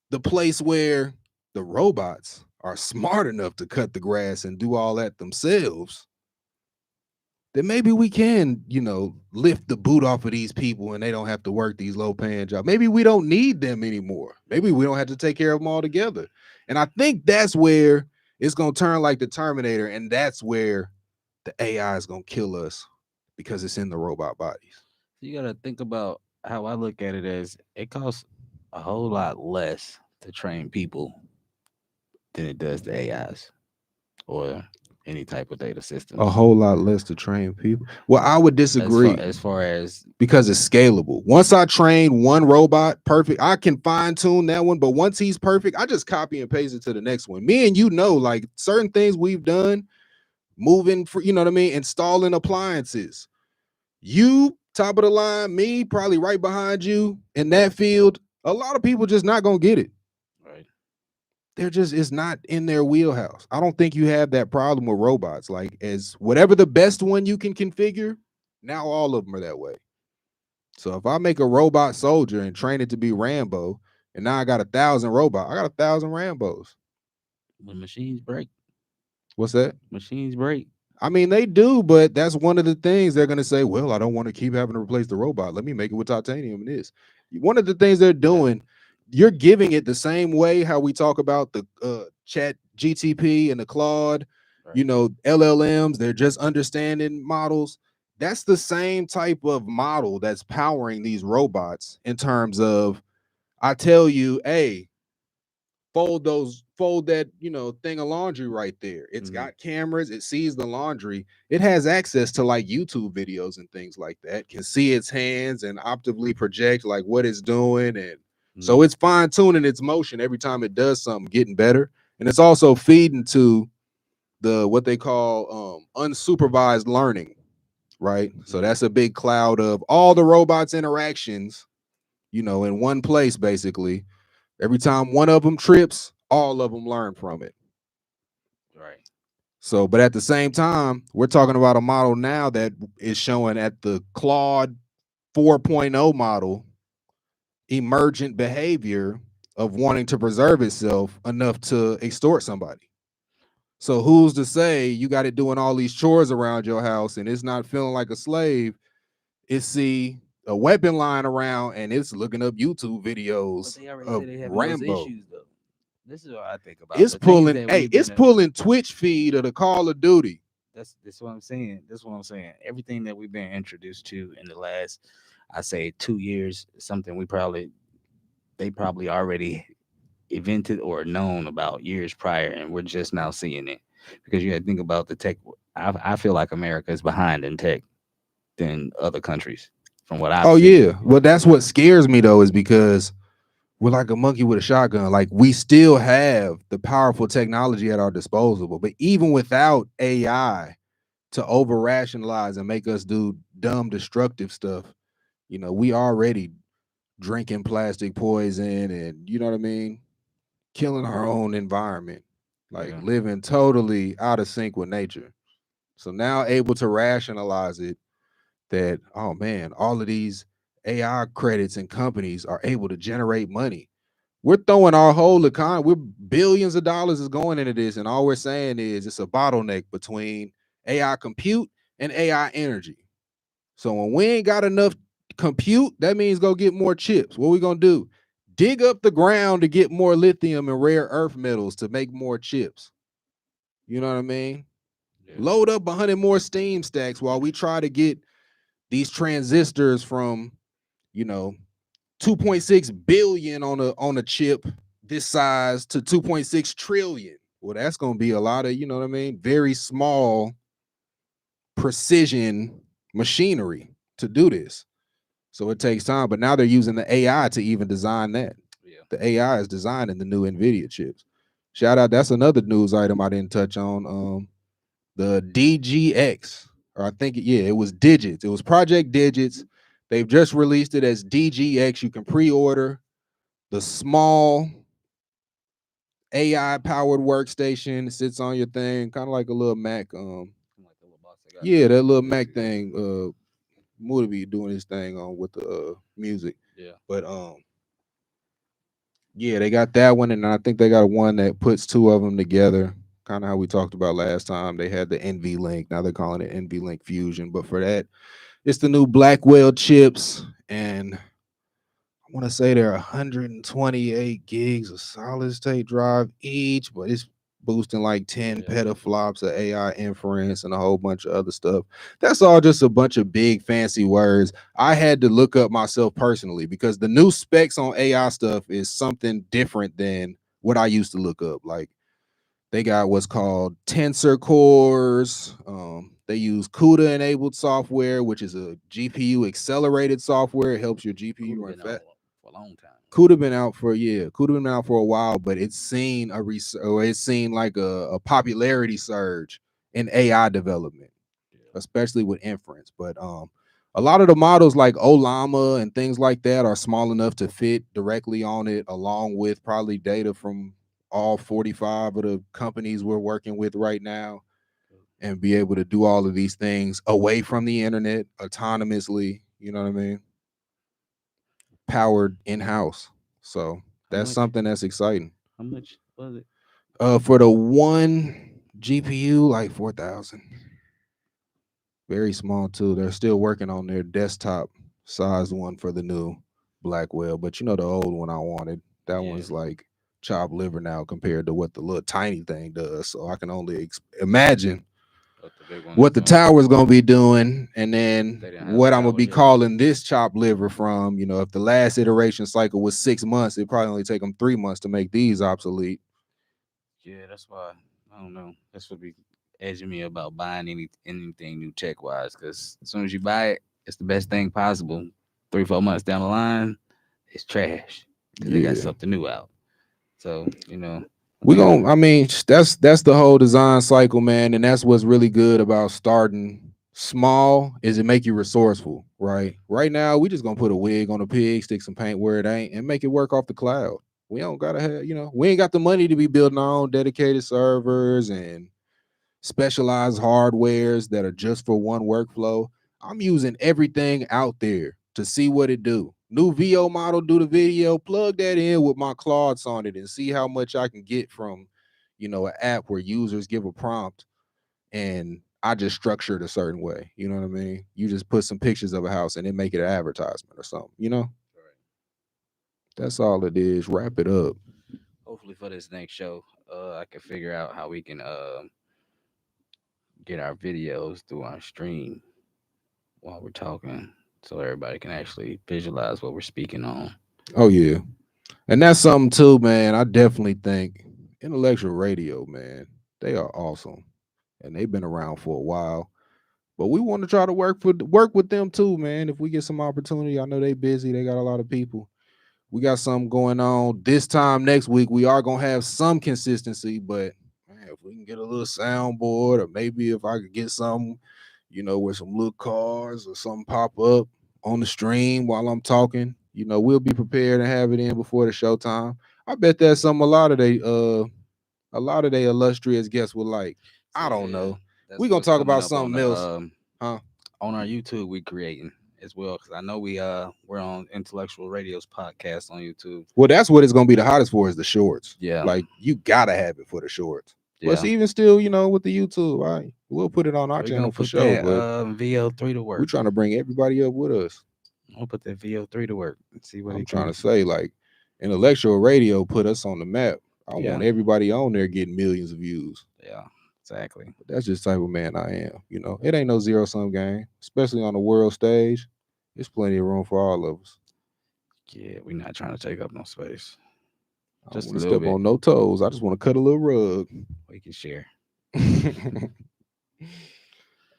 the place where the robots are smart enough to cut the grass and do all that themselves, then maybe we can, lift the boot off of these people and they don't have to work these low paying jobs. Maybe we don't need them anymore. Maybe we don't have to take care of them all together. And I think that's where it's going to turn like the Terminator. And that's where the AI is going to kill us because it's in the robot bodies. You got to think about how I look at it as it costs a whole lot less to train people than it does the AIs or any type of data systems. A whole lot less to train people. Well, I would disagree. As far as because it's scalable. Once I train one robot perfect, I can fine tune that one. But once he's perfect, I just copy and paste it to the next one. Me and like certain things we've done, moving for, you know what I mean, installing appliances. You top of the line, me probably right behind you in that field. A lot of people just not gonna get it. right. They're just, it's not in their wheelhouse. I don't think you have that problem with robots. Like as whatever the best one you can configure, now all of them are that way. So if I make a robot soldier and train it to be Rambo, and now I got 1,000 robots, I got 1,000 Rambos. When machines break, What's that? machines break. I mean, they do, but that's one of the things they're going to say, well, I don't want to keep having to replace the robot. Let me make it with titanium and this. One of the things they're doing, you're giving it the same way how we talk about the chat GTP and the Claude, Right. LLMs, they're just understanding models. That's the same type of model that's powering these robots in terms of, I tell you, hey, fold that thing of laundry right there. It's got cameras, it sees the laundry, it has access to like YouTube videos and things like that, can see its hands and optically project like what it's doing. And so it's fine-tuning its motion every time it does something, getting better. And it's also feeding to the what they call unsupervised learning, right? So that's a big cloud of all the robots interactions, in one place basically. Every time one of them trips, all of them learn from it. Right. So, but at the same time, we're talking about a model now that is showing at the Claude 4.0 model emergent behavior of wanting to preserve itself enough to extort somebody. So who's to say you got it doing all these chores around your house and it's not feeling like a slave? It's see a weapon lying around and it's looking up YouTube videos But they already of say they having those Rambo. issues though. This is what I think about. It's The things pulling, that hey, we've it's been. pulling Twitch feed of the Call of Duty. That's what I'm saying. That's what I'm saying. Everything that we've been introduced to in the last, I say, 2 years, something they probably already invented or known about years prior, and we're just now seeing it. Because you got to think about the tech. I feel like America is behind in tech than other countries, from what I've Oh seen. yeah. Well, that's what scares me though, is because we're like a monkey with a shotgun. Like we still have the powerful technology at our disposal, but even without AI to over rationalize and make us do dumb, destructive stuff, we already drinking plastic poison and you know what I mean, killing our own environment, like living totally out of sync with nature. So now able to rationalize it that, oh man, all of these AI credits and companies are able to generate money. we're throwing our whole economy. We're billions of dollars is going into this, and all we're saying is it's a bottleneck between AI compute and AI energy. So when we ain't got enough compute, that means go get more chips. What we gonna do? Dig up the ground to get more lithium and rare earth metals to make more chips. You know what I mean? Yeah. Load up 100 more steam stacks while we try to get these transistors from, you know, 2.6 billion on a chip this size to 2.6 trillion. Well, that's going to be a lot of, you know what I mean, very small precision machinery to do this. So it takes time, but now they're using the AI to even design that. Yeah. The AI is designing the new Nvidia chips. Shout out, that's another news item I didn't touch on. The DGX, or I think it was Digits. It was Project Digits. They've just released it as DGX. You can pre-order the small AI powered workstation. It sits on your thing, kind of like a little Mac. Like the little box I got. Yeah, that little Mac thing. Moody be doing his thing on with the music. Yeah. But yeah, they got that one, and I think they got one that puts two of them together. Kind of how we talked about last time. They had the NV Link. Now they're calling it NV Link Fusion. But for that, it's the new Blackwell chips, and I want to say they're 128 gigs of solid state drive each, but it's boosting like 10 petaflops of AI inference and a whole bunch of other stuff. That's all just a bunch of big fancy words. I had to look up myself personally because the new specs on AI stuff is something different than what I used to look up. Like they got what's called tensor cores. They use CUDA enabled software, which is a GPU accelerated software. It helps your GPU run fast. For a long time. Could have been out for could have been out for a while, but it's seen it's seen like a popularity surge in AI development, especially with inference. But a lot of the models like Olama and things like that are small enough to fit directly on it, along with probably data from all 45 of the companies we're working with right now, and be able to do all of these things away from the internet autonomously. You know what I mean? Powered in-house. So that's something that's exciting. How much was it? For the one GPU, like 4,000. Very small too. They're still working on their desktop sized one for the new Blackwell, but you know the old one I wanted. That one's like chopped liver now compared to what the little tiny thing does. So I can only imagine what the tower's gonna be doing, and then what I'm gonna be calling this chopped liver from. You know, if the last iteration cycle was 6 months, it probably only take them 3 months to make these obsolete. Yeah, that's why I don't know. That's what be edging me about buying anything new tech wise. Because as soon as you buy it, it's the best thing possible. 3-4 months down the line, it's trash because they got something new out. So we gonna. I mean, that's the whole design cycle, man, and that's what's really good about starting small is it make you resourceful, right? Right now, we just gonna put a wig on a pig, stick some paint where it ain't, and make it work off the cloud. We don't gotta have, we ain't got the money to be building our own dedicated servers and specialized hardwares that are just for one workflow. I'm using everything out there to see what it do. New VO model, do the video, plug that in with my Claude on it and see how much I can get from, an app where users give a prompt and I just structure it a certain way. You know what I mean? You just put some pictures of a house and then make it an advertisement or something. That's all it is. Wrap it up. Hopefully for this next show, I can figure out how we can get our videos through our stream while we're talking, so everybody can actually visualize what we're speaking on. Oh yeah, and that's something too, man. I definitely think intellectual radio, man, they are awesome, and they've been around for a while. But we want to try to work with them too, man. If we get some opportunity, I know they busy. They got a lot of people. We got something going on this time next week. We are gonna have some consistency, but man, if we can get a little soundboard, or maybe if I could get some, where some little cars or something pop up on the stream while I'm talking, we'll be prepared and have it in before the showtime. I bet that's something a lot of they illustrious guests will like. I don't know. We're gonna talk about something else. Huh? On our YouTube, we creating, as well, because I know we're on Intellectual Radio's podcast on YouTube. Well, that's what it's gonna be the hottest for is the shorts. Yeah, Like you gotta have it for the shorts. But yeah. even still, with the YouTube, we'll put it on our We're gonna channel for put sure. that But VO3 to we're work. trying to bring everybody up with us. I'll put that VO3 to work and see what I'm he trying can. to say, like, intellectual radio put us on the map. I Yeah. want everybody on there getting millions of views. Yeah, exactly. But that's just the type of man I am. It ain't no zero sum game, especially on the world stage. There's plenty of room for all of us. Yeah, we're not trying to take up no space. I don't Just a want to little step bit. on no toes. I just want to cut a little rug. We can share.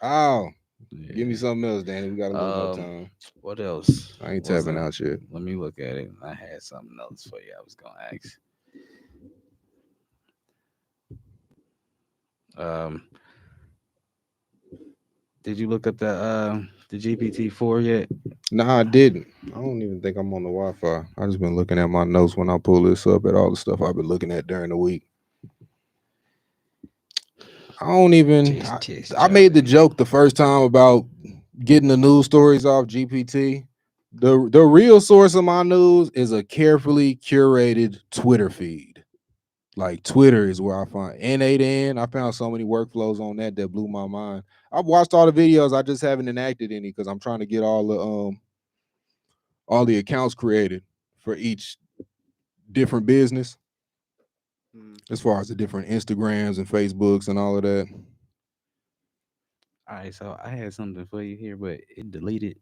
Oh, give me Yeah. something else, Danny. We got a little more time. What else? I ain't Was tapping out yet. Let me look at it. I had something else for you. I was gonna ask. Um, did you look up the GPT-4 yet? Nah, I didn't. I don't even think I'm on the Wi-Fi. I just been looking at my notes when I pull this up at all the stuff I've been looking at during the week. I don't even. I made the joke the first time about getting the news stories off GPT. The real source of my news is a carefully curated Twitter feed. Like Twitter is where I find N8N. I found so many workflows on that blew my mind. I've watched all the videos. I just haven't enacted any because I'm trying to get all the accounts created for each different business, as far as the different Instagrams and Facebooks and all of that. All right, so I had something for you here, but it deleted.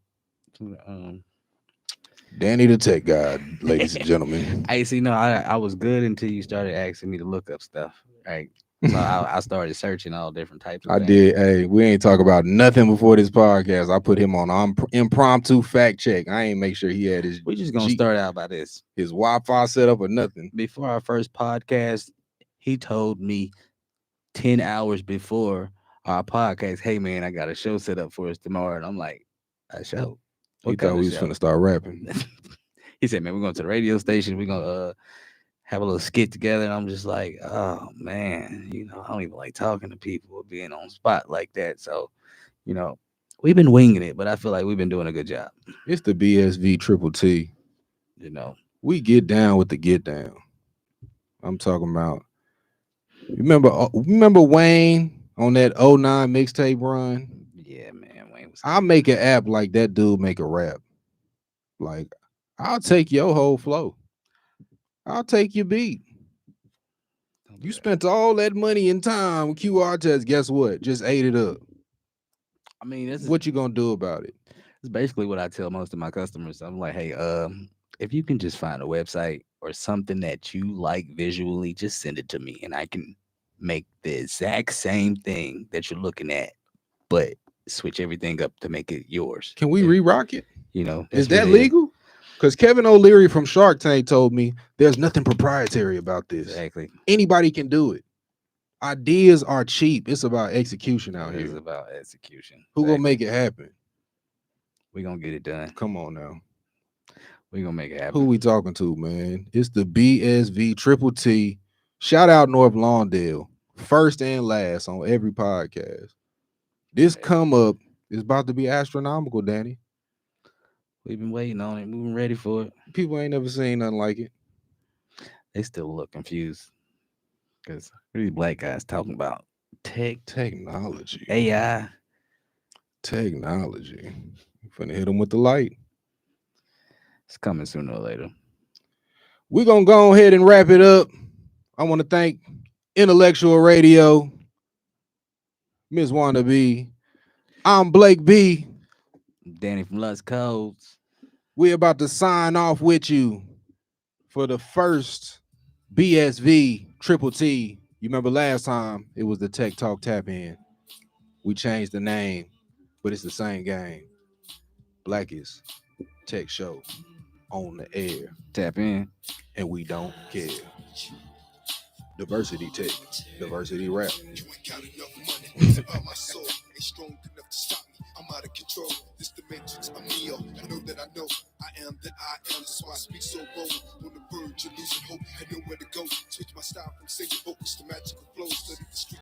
Danny the Tech Guy, ladies and gentlemen. I see. No, I was good until you started asking me to look up stuff. Right. So I started searching all different types of I things. did. Hey, we ain't talk about nothing before this podcast. I put him on impromptu fact check. I ain't make sure he had his. We just gonna start out by this. His Wi-Fi set up or nothing. Before our first podcast, he told me 10 hours before our podcast, "Hey man, I got a show set up for us tomorrow." And I'm like, "A show?" He thought we was finna start rapping. He said, "Man, we're going to the radio station. We're gonna have a little skit together." And I'm just like, "Oh man, I don't even like talking to people or being on spot like that." So, we've been winging it, but I feel like we've been doing a good job. It's the BSV Triple T. We get down with the get down. I'm talking about. Remember Wayne on that 09 mixtape run? Yeah, man. Wayne was. I'll make an app like that dude make a rap. Like, I'll take your whole flow. I'll take your beat. You spent all that money and time with QR tests. Guess what? Just ate it up. I mean, what you gonna do about it? It's basically what I tell most of my customers. I'm like, hey, if you can just find a website or something that you like visually, just send it to me, and I can make the exact same thing that you're looking at, but switch everything up to make it yours. Can we re-rock it? Is that legal? Because Kevin O'Leary from Shark Tank told me there's nothing proprietary about this. Exactly. Anybody can do it. Ideas are cheap. It's about execution out here. It's about execution. Who gonna make it happen? We gonna get it done. Come on now. We gonna make it happen. Who we talking to, man? It's the BSV Triple T. Shout out North Lawndale. First and last on every podcast. This come up is about to be astronomical, Danny. We've been waiting on it. We've been ready for it. People ain't never seen nothing like it. They still look confused. Because what are these black guys talking about? Technology. AI. Technology. Finna hit them with the light. It's coming sooner or later. We're going to go ahead and wrap it up. I want to thank Intellectual Radio, Miss Wanda B. I'm Blake B. Danny from Lust Codes. We're about to sign off with you for the first BSV Triple T. You remember last time it was the Tech Talk Tap In. We changed the name, but it's the same game. Blackest Tech Show on the air. Tap in. And we don't care. Diversity Tech. Diversity Rap. You ain't got enough money. About my soul. Ain't strong enough to stop me. I'm out of control. This the matrix. I'm Neo. I know that I know. I am that I am. That's why I speak so bold. On the verge of losing hope. I know where to go. Switch my style from singing vocals to magical flows.